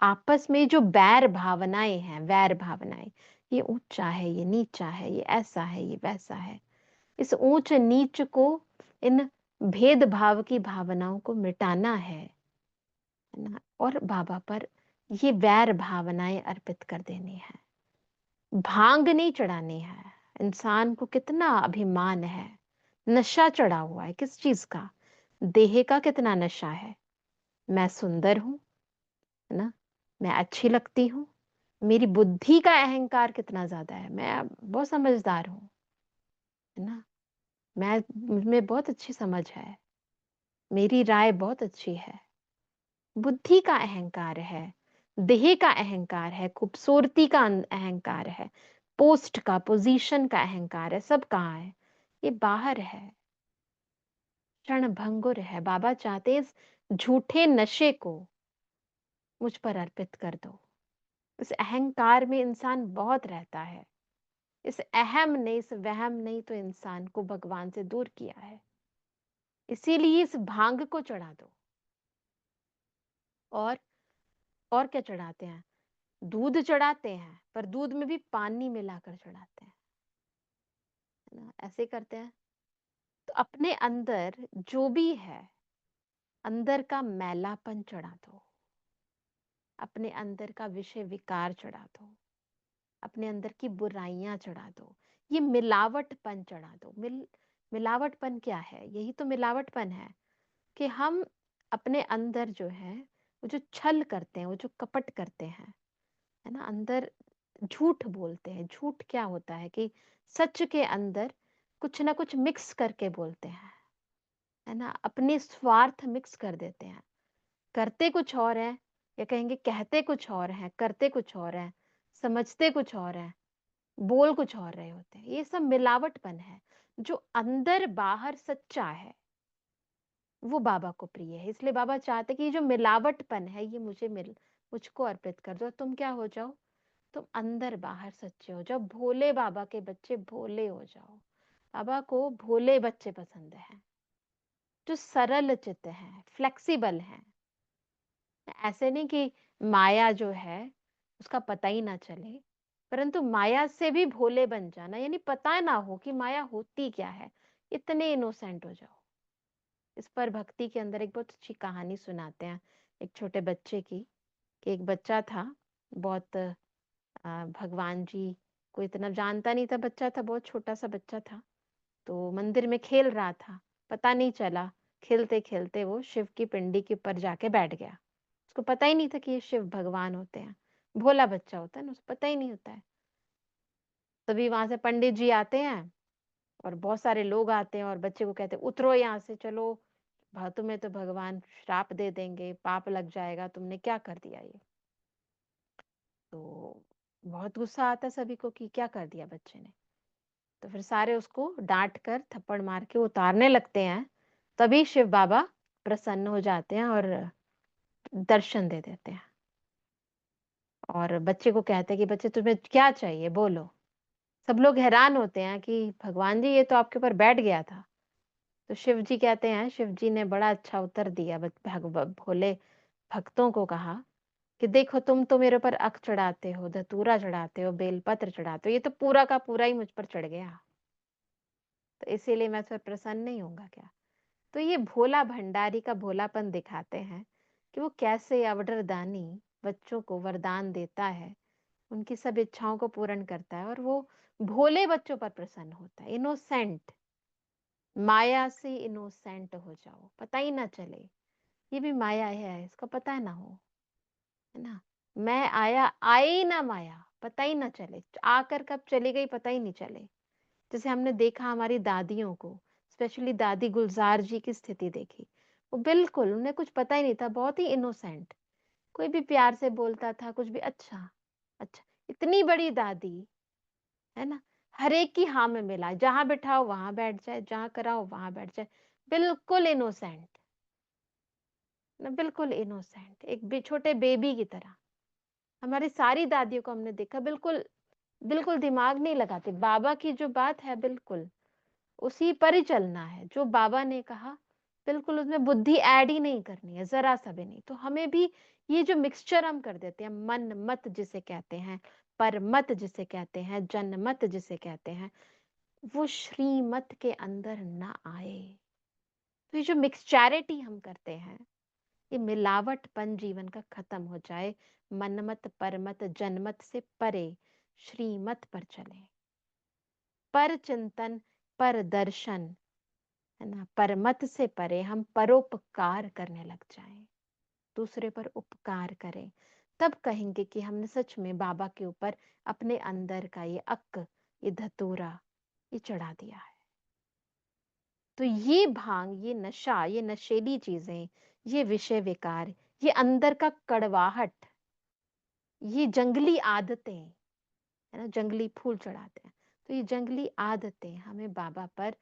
आपस में जो बैर भावनाएं हैं, वैर भावनाएं, ये ऊंचा है, ये नीचा है, ये ऐसा है, ये वैसा है, इस ऊंच नीच को, इन भेदभाव की भावनाओं को मिटाना है ना। और बाबा पर ये वैर भावनाएं अर्पित कर देनी है। भांग नहीं चढ़ानी है। इंसान को कितना अभिमान है, नशा चढ़ा हुआ है किस चीज का? देह का कितना नशा है। मैं सुंदर हूं, है ना, मैं अच्छी लगती हूँ, मेरी बुद्धि का अहंकार कितना ज्यादा है, मैं बहुत समझदार हूँ, है ना, मैं मुझमें बहुत अच्छी समझ है, मेरी राय बहुत अच्छी है। बुद्धि का अहंकार है, देह का अहंकार है, खूबसूरती का अहंकार है, पोस्ट का, पोजीशन का अहंकार है, सब कहाँ है? ये बाहर है, क्षण भंगुर है। बाबा चाहते हैं इस झूठे नशे को मुझ पर अर्पित कर दो। इस अहंकार में इंसान बहुत रहता है, इस अहम ने, इस वहम ने तो इंसान को भगवान से दूर किया है। इसीलिए इस भांग को चढ़ा दो। और और क्या चढ़ाते हैं? दूध चढ़ाते हैं, पर दूध में भी पानी मिलाकर चढ़ाते हैं, है ना, ऐसे करते हैं। तो अपने अंदर जो भी है, अंदर का मैलापन चढ़ा दो, अपने अंदर का विषय विकार चढ़ा दो, अपने अंदर की बुराइयां चढ़ा दो, ये मिलावटपन चढ़ा दो। मिलावटपन क्या है? यही तो मिलावटपन है कि हम अपने अंदर जो है, वो जो छल करते हैं, वो जो कपट करते हैं, है ना, अंदर झूठ बोलते हैं। झूठ क्या होता है कि सच के अंदर कुछ ना कुछ मिक्स करके बोलते हैं, है ना, अपने स्वार्थ मिक्स कर देते हैं। करते कुछ और है, या कहेंगे कहते कुछ और है, करते कुछ और है, समझते कुछ और है, बोल कुछ और रहे होते हैं। ये सब मिलावटपन है। जो अंदर बाहर सच्चा है, वो बाबा को प्रिय है। इसलिए बाबा चाहते हैं कि ये जो मिलावटपन है, ये मुझको अर्पित कर दो। तुम क्या हो जाओ? तुम अंदर बाहर सच्चे हो जाओ। भोले बाबा के बच्चे भोले हो जाओ। बाबा को भोले बच्चे पसंद हैं, जो सरल चित्त हैं, फ्लेक्सिबल हैं। ऐसे नहीं कि माया जो है उसका पता ही ना चले, परंतु माया से भी भोले बन जाना, यानी पता ना हो कि माया होती क्या है। इतने इनोसेंट हो जाओ। इस पर भक्ति के अंदर एक बहुत अच्छी कहानी सुनाते हैं, एक छोटे बच्चे की। कि एक बच्चा था, बहुत भगवान जी को इतना जानता नहीं था, बच्चा था, बहुत छोटा सा बच्चा था। तो मंदिर में खेल रहा था, पता नहीं चला, खेलते खेलते वो शिव की पिंडी के ऊपर जाके बैठ गया। उसको पता ही नहीं था कि ये शिव भगवान होते हैं। भोला बच्चा होता है ना, उसको पता ही नहीं होता है। तभी वहां से पंडित जी आते हैं और बहुत सारे लोग आते हैं और बच्चे को कहते हैं उतरो यहाँ से, चलो, तुम्हें तो भगवान श्राप दे देंगे, पाप लग जाएगा, तुमने क्या कर दिया ये। तो बहुत गुस्सा आता है सभी को कि क्या कर दिया बच्चे ने। तो फिर सारे उसको डांट कर थप्पड़ मार के उतारने लगते हैं। तभी शिव बाबा प्रसन्न हो जाते हैं और दर्शन दे देते हैं। और बच्चे को कहते हैं कि बच्चे तुम्हें क्या चाहिए, बोलो। सब लोग हैरान होते हैं कि भगवान जी, ये तो आपके ऊपर बैठ गया था। तो शिव जी कहते हैं, शिव जी ने बड़ा अच्छा उत्तर दिया। भोले भक्तों को कहा कि देखो, तुम तो मेरे ऊपर अख चढ़ाते हो, धतूरा चढ़ाते हो, बेलपत्र चढ़ाते हो, ये तो पूरा का पूरा ही मुझ पर चढ़ गया, तो इसीलिए मैं इस पर प्रसन्न नहीं होऊंगा क्या। तो ये भोला भंडारी का भोलापन दिखाते हैं कि वो कैसे अवडर दानी बच्चों को वरदान देता है, उनकी सब इच्छाओं को पूर्ण करता है, और वो भोले बच्चों पर प्रसन्न होता है। इनोसेंट, माया से इनोसेंट हो जाओ, पता ही ना चले ये भी माया है, इसका पता है ना हो, है ना। मैं आया, आए ही ना माया, पता ही ना चले, आकर कब चली गई पता ही नहीं चले। जैसे हमने देखा हमारी दादियों को, स्पेशली दादी गुलजार जी की स्थिति देखी। वो बिल्कुल, उन्हें कुछ पता ही नहीं था, बहुत ही इनोसेंट। कोई भी प्यार से बोलता था कुछ भी, अच्छा अच्छा। इतनी बड़ी दादी, है ना, हर एक की हाँ में मिला, जहां बिठाओ वहां बैठ जाए, जहां कराओ वहां बैठ जाए। बिल्कुल इनोसेंट ना, बिल्कुल इनोसेंट, एक छोटे बेबी की तरह। हमारी सारी दादियों को हमने देखा, बिल्कुल बिल्कुल दिमाग नहीं लगाते। बाबा की जो बात है, बिल्कुल उसी पर ही चलना है। जो बाबा ने कहा, बिल्कुल उसमें बुद्धि ऐड ही नहीं करनी है, जरा सा भी नहीं। तो हमें भी ये जो मिक्सचर हम कर देते हैं, मन मत जिसे कहते हैं, पर मत जिसे कहते हैं, जन मत जिसे कहते हैं, वो श्रीमत के अंदर ना आए। तो ये जो मिक्सचैरिटी हम करते हैं, ये मिलावटपन जीवन का खत्म हो जाए। मनमत परमत जनमत से परे श्रीमत पर चले। पर चिंतन, पर दर्शन, है ना, परमत से परे हम परोपकार करने लग जाएं, दूसरे पर उपकार करें। तब कहेंगे कि हमने सच में बाबा के ऊपर अपने अंदर का ये अक्क, ये धतूरा, ये चढ़ा दिया है। तो ये भांग, ये नशा, ये नशेली चीजें, ये विषय विकार, ये अंदर का कड़वाहट, ये जंगली आदतें, है ना, जंगली फूल चढ़ाते हैं, तो ये जंगली आदतें हमें बाबा पर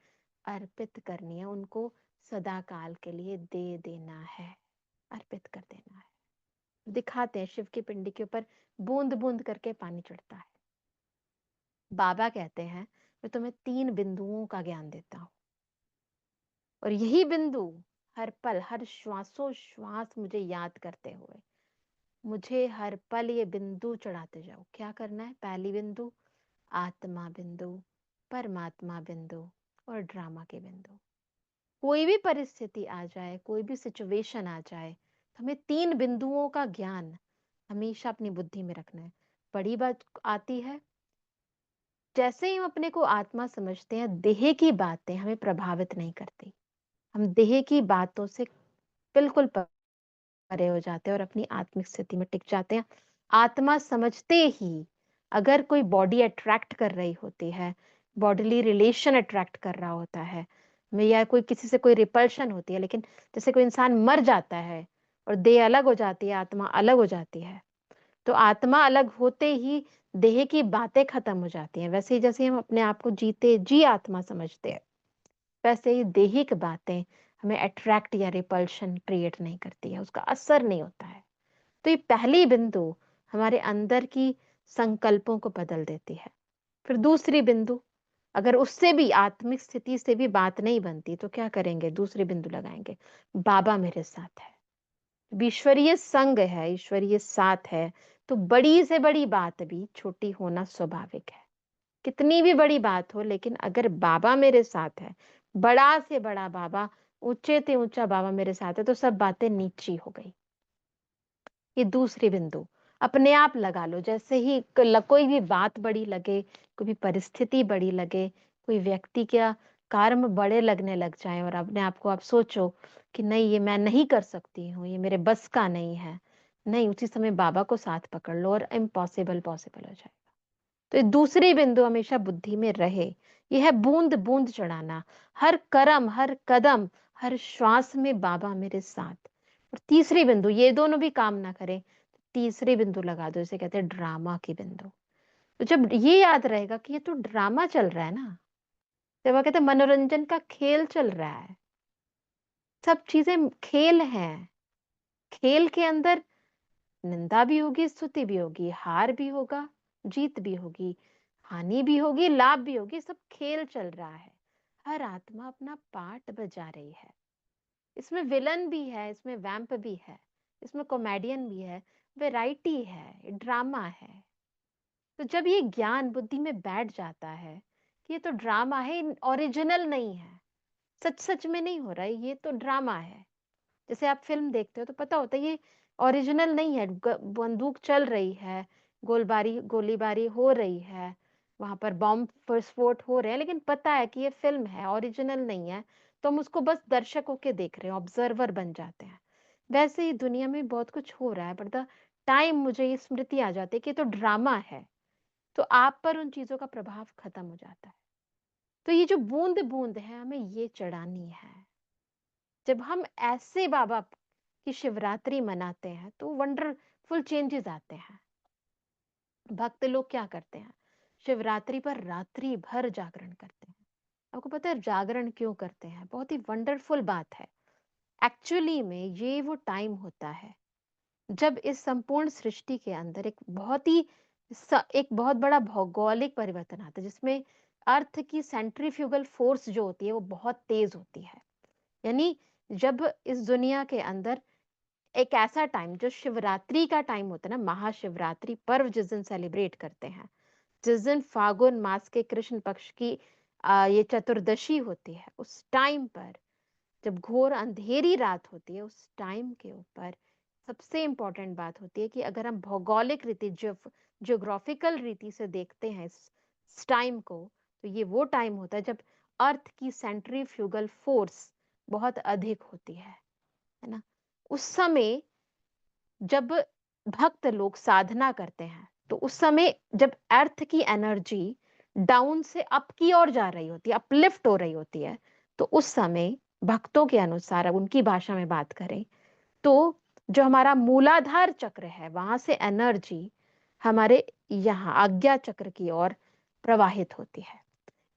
अर्पित करनी है, उनको सदा काल के लिए दे देना है, अर्पित कर देना है। दिखाते हैं शिव की पिंडी के ऊपर बूंद बूंद करके पानी चढ़ता है। बाबा कहते हैं, मैं तुम्हें 3 बिंदुओं का ज्ञान देता हूँ, और यही बिंदु हर पल, हर श्वासों श्वास मुझे याद करते हुए, मुझे हर पल ये बिंदु चढ़ाते जाओ। क्या करना है? पहली बिंदु आत्मा बिंदु, परमात्मा बिंदु, और ड्रामा के बिंदु। कोई भी परिस्थिति आ जाए, कोई भी सिचुएशन आ जाए, तो हमें 3 बिंदुओं का ज्ञान हमेशा अपनी बुद्धि में रखना है। बड़ी बात आती है, जैसे ही हम अपने को आत्मा समझते हैं, देह की बातें हमें प्रभावित नहीं करती। हम देह की बातों से बिल्कुल परे हो जाते हैं और अपनी आत्मिक स्थिति में टिक जाते हैं। आत्मा समझते ही, अगर कोई बॉडी अट्रैक्ट कर रही होती है, बॉडीली रिलेशन अट्रैक्ट कर रहा होता है, में या कोई किसी से कोई रिपल्शन होती है, लेकिन जैसे कोई इंसान मर जाता है और देह अलग हो जाती है, आत्मा अलग हो जाती है, तो आत्मा अलग होते ही देह की बातें खत्म हो जाती हैं। वैसे ही जैसे हम अपने आप को जीते जी आत्मा समझते हैं, वैसे ही देहिक बातें हमें अट्रैक्ट या रिपल्शन क्रिएट नहीं करती है, उसका असर नहीं होता है। तो ये पहली बिंदु हमारे अंदर की संकल्पों को बदल देती है। फिर दूसरी बिंदु, अगर उससे भी आत्मिक स्थिति से भी बात नहीं बनती तो क्या करेंगे? दूसरी बिंदु लगाएंगे, बाबा मेरे साथ है। जब ईश्वरीय संग है, ईश्वरीय साथ है, तो बड़ी से बड़ी बात भी छोटी होना स्वाभाविक है। कितनी भी बड़ी बात हो, लेकिन अगर बाबा मेरे साथ है, बड़ा से बड़ा बाबा, ऊंचे से ऊंचा बाबा मेरे साथ है, तो सब बातें नीची हो गई। ये दूसरी बिंदु अपने आप लगा लो। जैसे ही कोई भी बात बड़ी लगे, कोई भी परिस्थिति बड़ी लगे, कोई व्यक्ति क्या कर्म बड़े लगने लग जाए और अपने आप को आप सोचो कि नहीं ये मैं नहीं कर सकती हूँ, ये मेरे बस का नहीं है, नहीं, उसी समय बाबा को साथ पकड़ लो और इम्पॉसिबल पॉसिबल हो जाए। तो ये दूसरी बिंदु हमेशा बुद्धि में रहे। यह है बूंद बूंद चढ़ाना, हर कर्म, हर कदम, हर श्वास में बाबा मेरे साथ। और तीसरी बिंदु, ये दोनों भी काम ना करें, तो तीसरी बिंदु लगा दो, इसे कहते हैं ड्रामा की बिंदु। तो जब ये याद रहेगा कि ये तो ड्रामा चल रहा है ना, जब वो कहते हैं मनोरंजन का खेल चल रहा है, सब चीजें खेल हैं। खेल के अंदर निंदा भी होगी, स्तुति भी होगी, हार भी होगा, जीत भी होगी, हानि भी होगी, लाभ भी होगी, सब खेल चल रहा है। हर आत्मा अपना पार्ट बजा रही है। इसमें विलन भी है, इसमें वैम्प भी है, इसमें कॉमेडियन भी है, वैरायटी है, ड्रामा है। तो जब ये ज्ञान बुद्धि में बैठ जाता है कि ये तो ड्रामा है, ओरिजिनल नहीं है, सच सच में नहीं हो रहा है, ये तो ड्रामा है। जैसे आप फ़िल्म देखते हो तो पता होता है ये ओरिजिनल नहीं है, बंदूक चल रही है, गोलीबारी हो रही है, वहाँ पर बॉम्ब विस्फोट हो रहे हैं, लेकिन पता है कि ये फ़िल्म है, ओरिजिनल नहीं है, तो हम उसको बस दर्शक होके देख रहे हैं, ऑब्जर्वर बन जाते हैं। वैसे ही दुनिया में बहुत कुछ हो रहा है, बट द टाइम मुझे ये स्मृति आ जाती है कि ये तो ड्रामा है, तो आप पर उन चीज़ों का प्रभाव खत्म हो जाता है। तो ये जो बूंद-बूंद है, हमें ये चढ़ानी है। जब हम ऐसे बाबा की शिवरात्रि मनाते हैं तो वंडरफुल चेंजेस आते हैं। भक्त लोग क्या करते हैं? शिवरात्रि पर रात्रि भर जागरण करते हैं। आपको पता है जागरण क्यों करते हैं? बहुत ही वंडरफुल बात है। एक्चुअली में ये वो टाइम होता है जब इस संपूर्ण सृष्टि के अंदर एक बहुत बड़ा भौगोलिक परिवर्तन आता है, जिसमें अर्थ की सेंट्रीफ्यूगल फोर्स जो होती है वो बहुत तेज होती है। यानी जब इस दुनिया के अंदर एक ऐसा टाइम जो शिवरात्रि का टाइम होता है ना, महाशिवरात्रि पर्व जिस दिन सेलिब्रेट करते हैं, जिस दिन फागुन मास के कृष्ण पक्ष की ये चतुर्दशी होती है, उस टाइम पर जब घोर अंधेरी रात होती है, उस टाइम के ऊपर सबसे इम्पोर्टेंट बात होती है कि अगर हम भौगोलिक रीति जियोग्राफिकल रीति से देखते हैं इस टाइम को, तो ये वो टाइम होता है जब अर्थ की सेंट्रीफ्यूगल फोर्स बहुत अधिक होती है ना? उस समय जब भक्त लोग साधना करते हैं, तो उस समय जब अर्थ की एनर्जी डाउन से अप की ओर जा रही होती है, अपलिफ्ट हो रही होती है, तो उस समय भक्तों के अनुसार, अब उनकी भाषा में बात करें, तो जो हमारा मूलाधार चक्र है, वहां से एनर्जी हमारे यहाँ आज्ञा चक्र की ओर प्रवाहित होती है।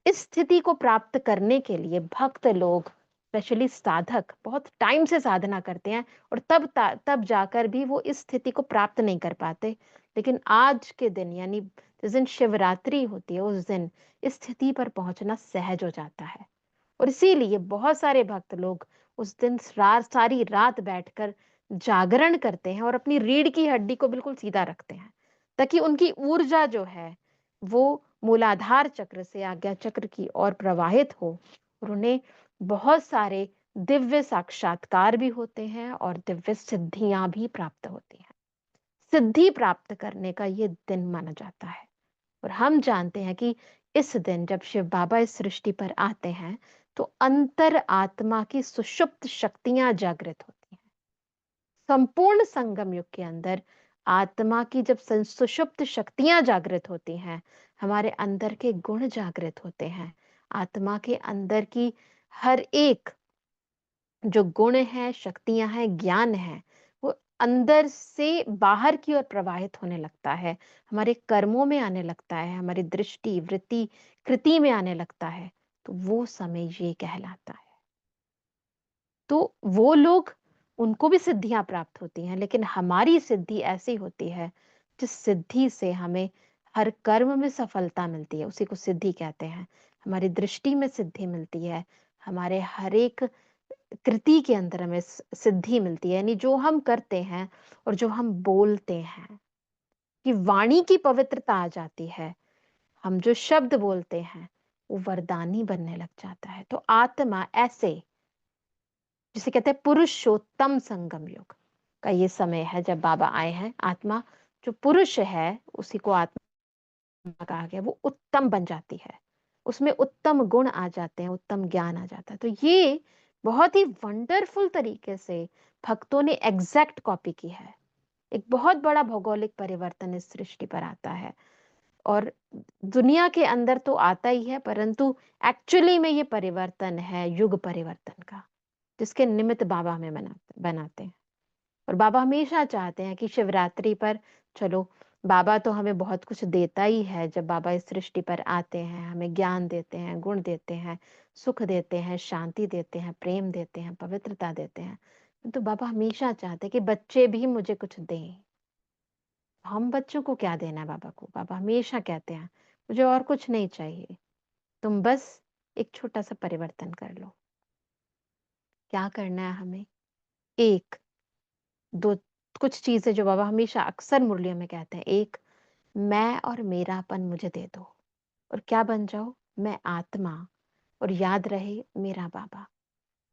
इस स्थिति को प्राप्त करने के लिए भक्त लोग, स्पेशली साधक, बहुत टाइम से साधना करते हैं और तब जाकर भी वो इस स्थिति को प्राप्त नहीं कर पाते। लेकिन आज के दिन यानी जिस दिन शिवरात्रि होती है, उस दिन इस स्थिति पर पहुंचना सहज हो जाता है। और इसीलिए बहुत सारे भक्त लोग उस दिन सारी रात बैठकर जागरण करते हैं और अपनी रीढ़ की हड्डी को बिल्कुल सीधा रखते हैं, ताकि उनकी ऊर्जा जो है वो मूलाधार चक्र से आज्ञा चक्र की ओर प्रवाहित हो और उन्हें बहुत सारे दिव्य साक्षात्कार भी होते हैं और दिव्य सिद्धियां भी प्राप्त होती हैं। सिद्धि प्राप्त करने का ये दिन माना जाता है। और हम जानते हैं कि इस दिन जब शिव बाबा इस सृष्टि पर आते हैं, तो अंतर आत्मा की सुषुप्त शक्तियां जागृत होती हैं। संपूर्ण संगम युग के अंदर आत्मा की जब सुषुप्त शक्तियां जागृत होती हैं, हमारे अंदर के गुण जागृत होते हैं। आत्मा के अंदर की हर एक जो गुण है, शक्तियां हैं, ज्ञान है, वो अंदर से बाहर की ओर प्रवाहित होने लगता है, हमारे कर्मों में आने लगता है, हमारी दृष्टि, वृत्ति, कृति में आने लगता है, तो वो समय ये कहलाता है। तो वो लोग, उनको भी सिद्धियाँ प्राप्त होती हैं, लेकिन हमारी सिद्धि ऐसी होती है, जिस सिद्धि से हमें हर कर्म में सफलता मिलती है, उसी को सिद्धि कहते हैं। हमारी दृष्टि में सिद्धि मिलती है, हमारे हर एक कृति के अंदर हमें सिद्धि मिलती है, यानी जो हम करते हैं और जो हम बोलते हैं, कि वाणी की पवित्रता आ जाती है। हम जो शब्द बोलते हैं, वो वरदानी बनने लग जाता है। तो आत्मा ऐसे, जिसे कहते हैं पुरुषोत्तम संगम युग का ये समय है जब बाबा आए हैं। आत्मा जो पुरुष है, उसी को आत्मा कहा गया, वो उत्तम बन जाती है, उसमें उत्तम गुण आ जाते हैं, उत्तम ज्ञान आ जाता है। तो ये बहुत ही वंडरफुल तरीके से भक्तों ने एग्जैक्ट कॉपी की है। एक बहुत बड़ा भौगोलिक परिवर्तन इस सृष्टि पर आता है, और दुनिया के अंदर तो आता ही है, परंतु एक्चुअली में ये परिवर्तन है युग परिवर्तन का, जिसके निमित्त बाबा हमें बनाते हैं। और बाबा हमेशा चाहते हैं कि शिवरात्रि पर, चलो, बाबा तो हमें बहुत कुछ देता ही है। जब बाबा इस सृष्टि पर आते हैं, हमें ज्ञान देते हैं, गुण देते हैं, सुख देते हैं, शांति देते हैं, प्रेम देते हैं, पवित्रता देते हैं। तो बाबा हमेशा चाहते हैं कि बच्चे भी मुझे कुछ दें। हम बच्चों को क्या देना है बाबा को? बाबा हमेशा कहते हैं, मुझे और कुछ नहीं चाहिए, तुम बस एक छोटा सा परिवर्तन कर लो। क्या करना है हमें? एक, दो, कुछ चीजें जो बाबा हमेशा अक्सर मुरलियों में कहते हैं। एक, मैं और मेरापन मुझे दे दो, और क्या बन जाओ? मैं आत्मा, और याद रहे मेरा बाबा।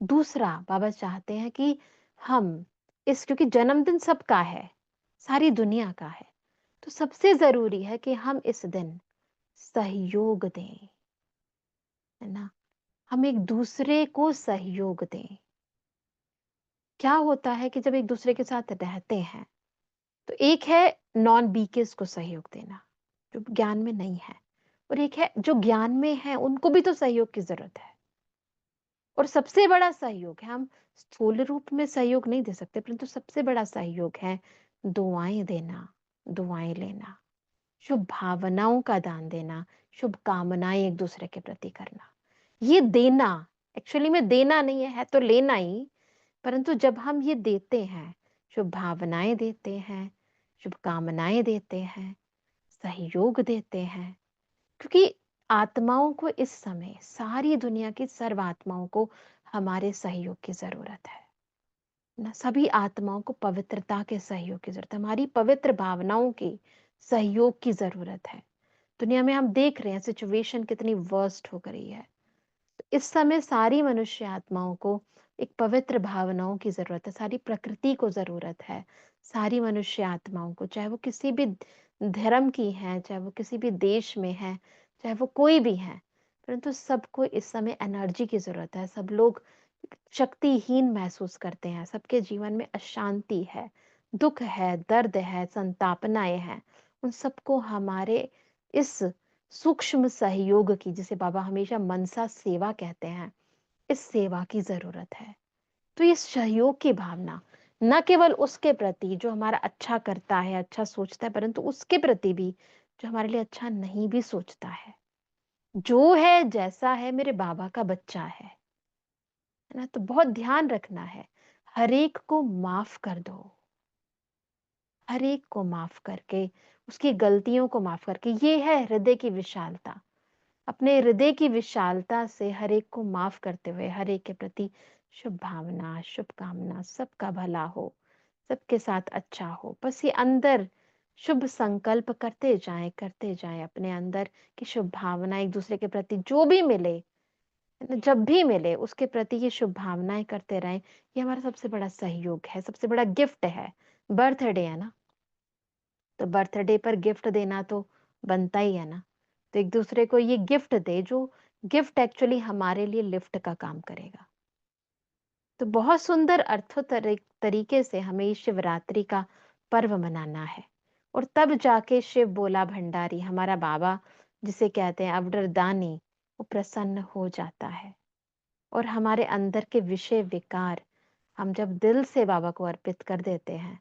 दूसरा, बाबा चाहते हैं कि हम इस, क्योंकि जन्मदिन सबका है, सारी दुनिया का है, तो सबसे जरूरी है कि हम इस दिन सहयोग दें, है ना? हम एक दूसरे को सहयोग दें। क्या होता है कि जब एक दूसरे के साथ रहते हैं, तो एक है नॉन बीकेस को सहयोग देना, जो ज्ञान में नहीं है, और एक है जो ज्ञान में है, उनको भी तो सहयोग की जरूरत है। और सबसे बड़ा सहयोग है, हम स्थूल रूप में सहयोग नहीं दे सकते, परंतु सबसे बड़ा सहयोग है दुआएं देना, दुआएं लेना, शुभ भावनाओं का दान देना, शुभ कामनाएं एक दूसरे के प्रति करना। ये देना, एक्चुअली में देना नहीं है तो लेना ही। परंतु जब हम ये देते हैं, शुभ भावनाएं देते हैं, शुभ कामनाएं देते हैं, सहयोग देते हैं, क्योंकि आत्माओं को इस समय, सारी दुनिया की सर्व आत्माओं को हमारे सहयोग की जरूरत है ना। सभी आत्माओं को पवित्रता के सहयोग की जरूरत है, हमारी पवित्र भावनाओं की सहयोग की जरूरत है। दुनिया में हम देख रहे हैं सिचुएशन कितनी वर्स्ट हो गई है। तो इस समय सारी मनुष्य आत्माओं को एक पवित्र भावनाओं की जरूरत है, सारी प्रकृति को जरूरत है, सारी मनुष्य आत्माओं को, चाहे वो किसी भी धर्म की है, चाहे वो किसी भी देश में है, चाहे वो कोई भी है, परंतु सबको इस समय एनर्जी की जरूरत है। सब लोग शक्तिहीन महसूस करते हैं, सबके जीवन में अशांति है, दुख है, दर्द है, संतापनाएं हैं। उन सबको हमारे इस सूक्ष्म सहयोग की, जिसे बाबा हमेशा मनसा सेवा कहते हैं, इस सेवा की जरूरत है। तो इस सहयोग की भावना न केवल उसके प्रति जो हमारा अच्छा करता है, अच्छा सोचता है, परंतु उसके प्रति भी जो हमारे लिए अच्छा नहीं भी सोचता है, जो है जैसा है, मेरे बाबा का बच्चा है ना। तो बहुत ध्यान रखना है, हर एक को माफ कर दो, हर एक को माफ करके, उसकी गलतियों को माफ करके। ये है हृदय की विशालता। अपने हृदय की विशालता से हर एक को माफ करते हुए, हर एक के प्रति शुभ भावना, शुभकामना, सबका भला हो, सबके साथ अच्छा हो, बस ये अंदर शुभ संकल्प करते जाएं अपने अंदर, कि शुभ भावना एक दूसरे के प्रति जो भी मिले, है ना, जब भी मिले उसके प्रति ये शुभ भावनाएं करते रहें। ये हमारा सबसे बड़ा सहयोग है, सबसे बड़ा गिफ्ट है। बर्थडे है ना, तो बर्थडे पर गिफ्ट देना तो बनता ही है ना। तो एक दूसरे को ये गिफ्ट दे, जो गिफ्ट एक्चुअली हमारे लिए लिफ्ट का काम करेगा। तो बहुत सुंदर अर्थों तरीके से हमें इस शिवरात्रि का पर्व मनाना है। और तब जाके शिव बोला भंडारी, हमारा बाबा जिसे कहते हैं अवडरदानी, वो प्रसन्न हो जाता है। और हमारे अंदर के विषय विकार हम जब दिल से बाबा को अर्पित कर देते हैं,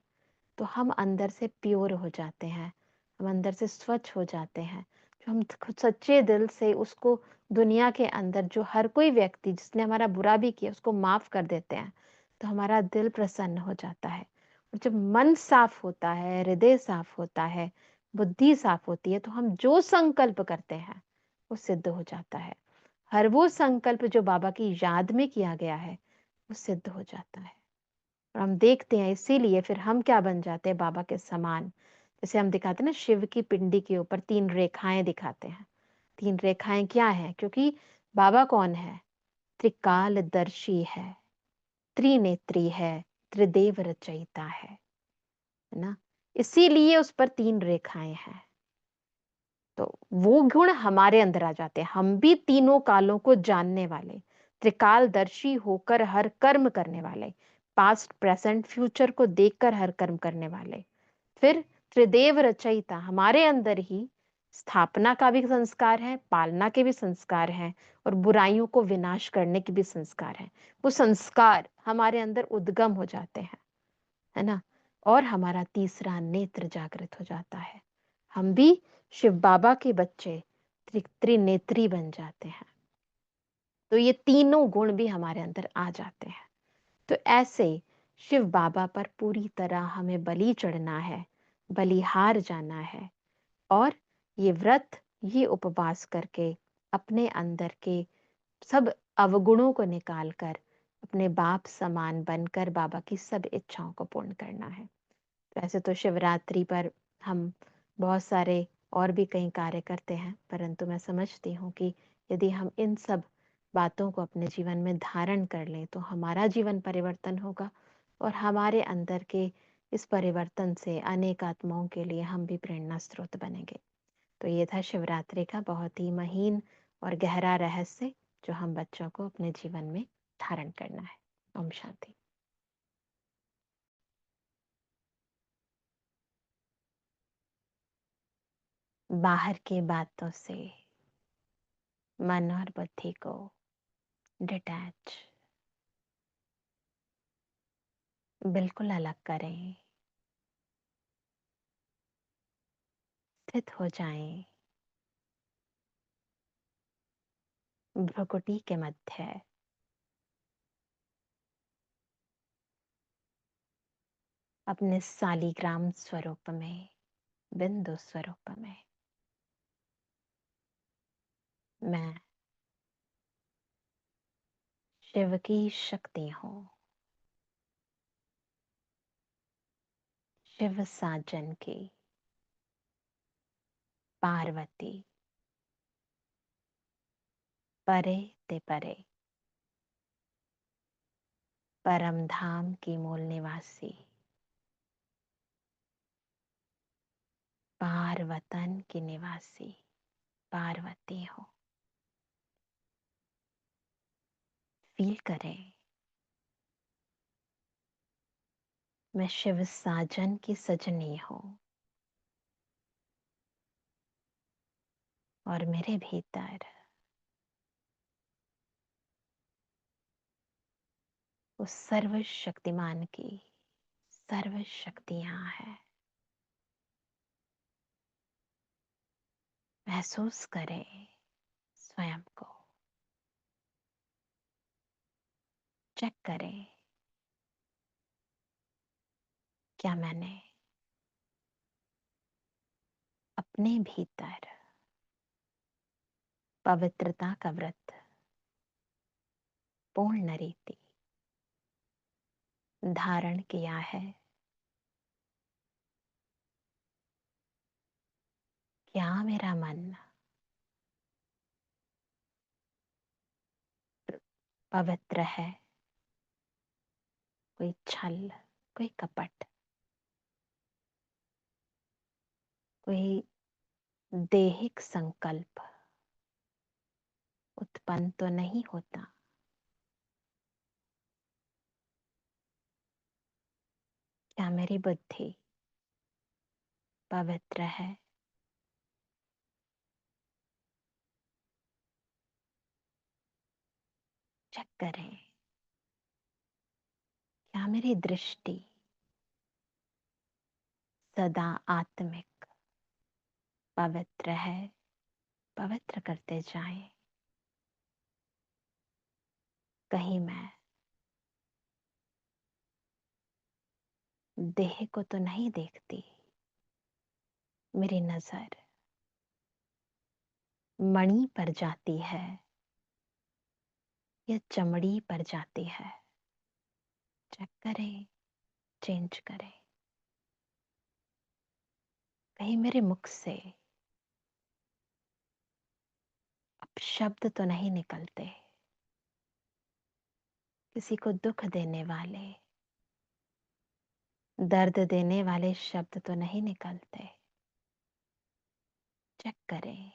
तो हम अंदर से प्योर हो जाते हैं, हम अंदर से स्वच्छ हो जाते हैं। जो हम सच्चे दिल से उसको दुनिया के अंदर जो हर कोई व्यक्ति जिसने हमारा बुरा भी किया उसको माफ कर देते हैं, तो हमारा दिल प्रसन्न हो जाता है। और जब मन साफ होता है, हृदय साफ होता है, बुद्धि साफ होती है, तो हम जो संकल्प करते हैं वो सिद्ध हो जाता है। हर वो संकल्प जो बाबा की याद में किया गया है वो सिद्ध हो जाता है। और हम देखते हैं, इसीलिए फिर हम क्या बन जाते हैं बाबा के समान। जैसे हम दिखाते हैं ना, शिव की पिंडी के ऊपर 3 रेखाएं दिखाते हैं। 3 रेखाएं क्या है? क्योंकि बाबा कौन है? त्रिकालदर्शी है, त्रिनेत्री है, त्रिदेव रचयिता है ना? इसीलिए उस पर 3 रेखाएं हैं। तो वो गुण हमारे अंदर आ जाते हैं। हम भी तीनों कालों को जानने वाले, त्रिकालदर्शी होकर हर कर्म करने वाले, पास्ट, प्रेजेंट, फ्यूचर को देखकर हर कर्म करने वाले। फिर त्रिदेव रचयिता, हमारे अंदर ही स्थापना का भी संस्कार है, पालना के भी संस्कार हैं, और बुराइयों को विनाश करने के भी संस्कार हैं। वो संस्कार हमारे अंदर उद्गम हो जाते हैं, है ना? और हमारा तीसरा नेत्र जागृत हो जाता है। हम भी शिव बाबा के बच्चे त्रिनेत्री बन जाते हैं। तो ये तीनों गुण भी हमारे अंदर आ जाते हैं। तो ऐसे शिव बाबा पर पूरी तरह हमें बलि चढ़ना है, बलिहार जाना है, और ये व्रत, ये उपवास करके अपने अंदर के सब अवगुणों को निकाल कर अपने बाप समान बनकर बाबा की सब इच्छाओं को पूर्ण करना है। वैसे तो शिवरात्रि पर हम बहुत सारे और भी कई कार्य करते हैं, परंतु मैं समझती हूँ कि यदि हम इन सब बातों को अपने जीवन में धारण कर लें तो हमारा जीवन परिवर्तन होगा, और हमारे अंदर के इस परिवर्तन से अनेक आत्माओं के लिए हम भी प्रेरणा स्रोत बनेंगे। तो ये था शिवरात्रि का बहुत ही महीन और गहरा रहस्य, जो हम बच्चों को अपने जीवन में धारण करना है। ओम शांति। बाहर की बातों से मन और बुद्धि को डिटैच, बिल्कुल अलग करें, स्थित हो जाएं भ्रुकुटी के मध्य, अपने सालिग्राम स्वरूप में, बिंदु स्वरूप में। मैं शिव की शक्ति हूँ, शिव साजन की पार्वती, परे ते परे, परम धाम की मूल निवासी, पार्वतन की निवासी पार्वती हूँ। फील करें, मैं शिव साजन की सजनी हूँ, और मेरे भीतर उस सर्वशक्तिमान की सर्व शक्तियां हैं। महसूस करें स्वयं को, चेक करें, क्या मैंने अपने भीतर पवित्रता का व्रत पूर्ण रीति धारण किया है? क्या मेरा मन पवित्र है? कोई छल, कोई कपट, कोई देहिक संकल्प उत्पन्न तो नहीं होता? क्या मेरी बुद्धि पवित्र है? चेक करें, क्या मेरी दृष्टि सदा आत्मिक पवित्र है, पवित्र करते जाएं। कहीं मैं देह को तो नहीं देखती, मेरी नजर मणि पर जाती है या चमड़ी पर जाती है। चेक करें, चेंज करें। कहीं मेरे मुख से अब शब्द तो नहीं निकलते, किसी को दुख देने वाले, दर्द देने वाले शब्द तो नहीं निकलते। चेक करें।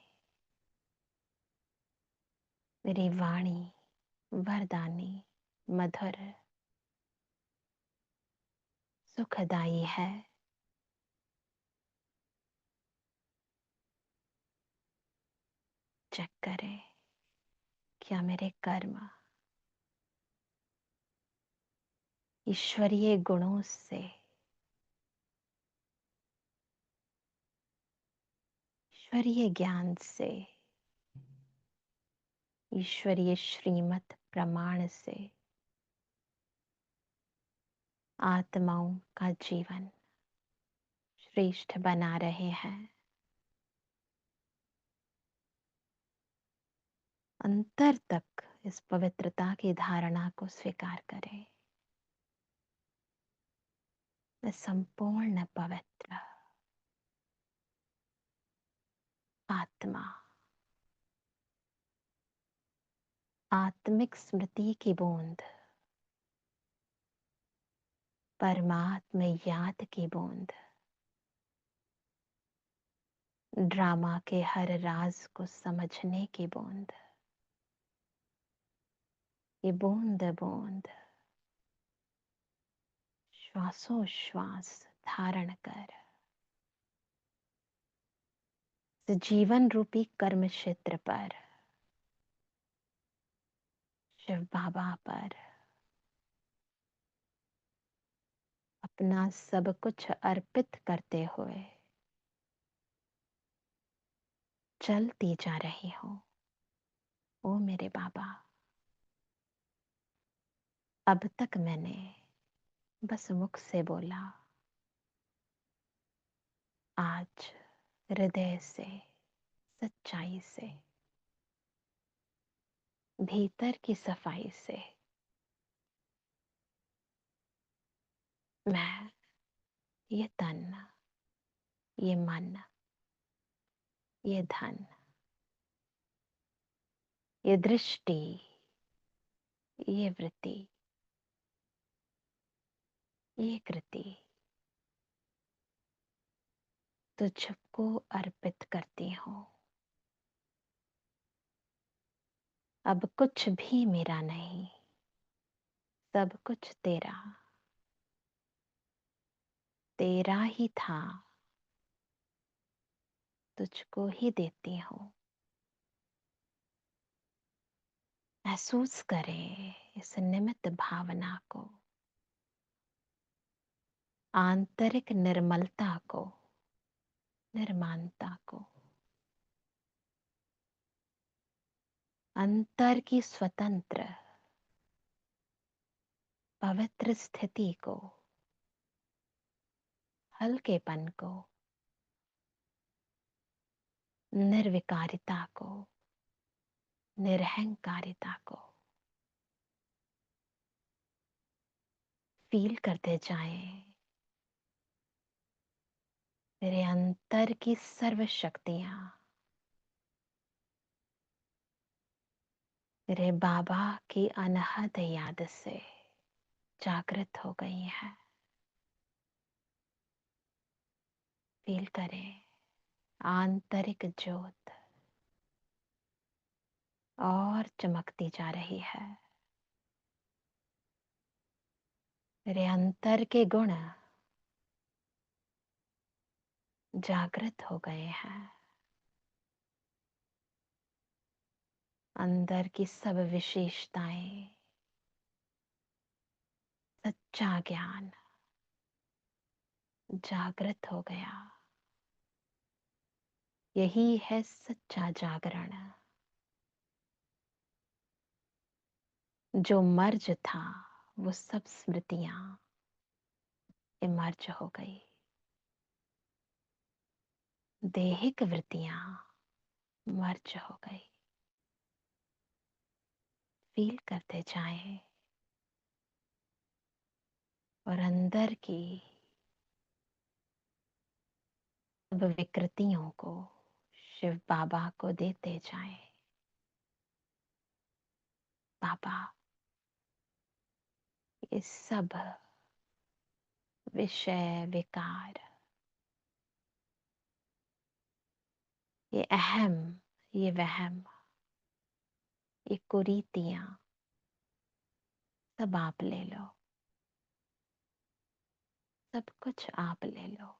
मेरी वाणी वरदानी, मधुर, सुखदाई है। चेक करें, क्या मेरे कर्म ईश्वरीय गुणों से, ईश्वरीय ज्ञान से, ईश्वरीय श्रीमत प्रमाण से आत्माओं का जीवन श्रेष्ठ बना रहे हैं। अंतर तक इस पवित्रता की धारणा को स्वीकार करें। मैं संपूर्ण पवित्र आत्मा, आत्मिक स्मृति की बूंद, परमात्म याद की बूंद, ड्रामा के हर राज को समझने की बूंद, ये बूंद बूंद श्वासोश्वास धारण कर इस जीवन रूपी कर्म क्षेत्र पर, शिव बाबा पर अपना सब कुछ अर्पित करते हुए चलती जा रही हूं। ओ मेरे बाबा, अब तक मैंने बस मुख से बोला, आज हृदय से, सच्चाई से, भीतर की सफाई से मैं ये तन, ये मन, ये धन, ये दृष्टि, ये वृत्ति, ये कृति तुझको अर्पित करती हूँ। अब कुछ भी मेरा नहीं, सब कुछ तेरा, तेरा ही था, तुझको ही देती हूँ। महसूस करें इस निमित्त भावना को, आंतरिक निर्मलता को, निर्मानता को, अंतर की स्वतंत्र पवित्र स्थिति को, हल्केपन को, निर्विकारिता को, निरहंकारिता को फील करते जाएं। मेरे अंतर की सर्व शक्तियां मेरे बाबा की अनहद याद से जागृत हो गई है। फील करें आंतरिक ज्योत और चमकती जा रही है। मेरे अंतर के गुण जागृत हो गए हैं। अंदर की सब विशेषताएं, सच्चा ज्ञान जागृत हो गया। यही है सच्चा जागरण। जो मर्ज था वो सब स्मृतियां इमर्ज हो गई। देहिक वृत्तियां मर्ज हो गई। फील करते जाएं और अंदर की सब विकृतियों को शिव बाबा को देते जाएं। बाबा, ये सब विषय विकार, ये अहम, ये वहम, ये कुरीतियां सब आप ले लो। सब कुछ आप ले लो।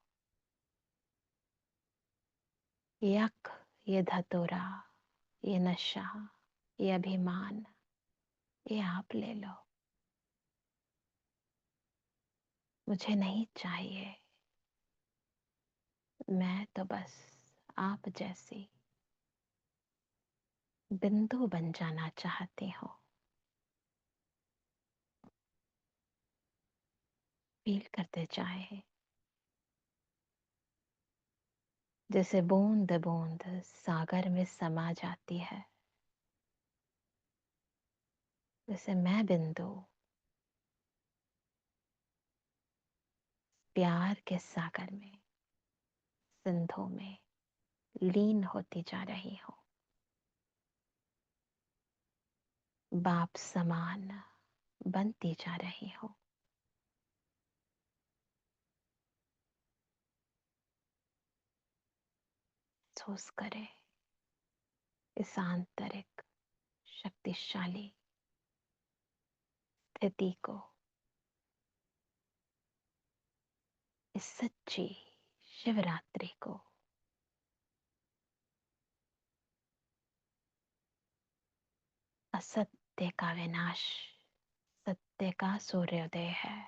ये अक, ये धतूरा, ये नशा, ये अभिमान, ये आप ले लो। मुझे नहीं चाहिए। मैं तो बस आप जैसी बिंदु बन जाना चाहती हूँ। फील करते जाए जैसे बूंद बूंद सागर में समा जाती है। जैसे मैं बिंदु प्यार के सागर में, सिंधु में लीन होती जा रही हूँ। बाप समान बनती जा रही हूँ। महसूस करें इस आंतरिक शक्तिशाली स्थिति को, इस सच्ची शिवरात्रि को। असत्य का विनाश सत्य का सूर्योदय है।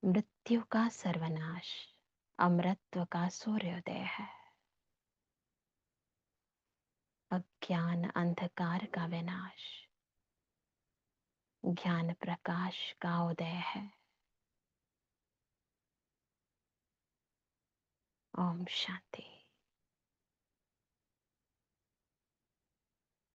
मृत्यु का सर्वनाश अमरत्व का सूर्योदय है। अज्ञान अंधकार का विनाश ज्ञान प्रकाश का उदय है। ओम शांति।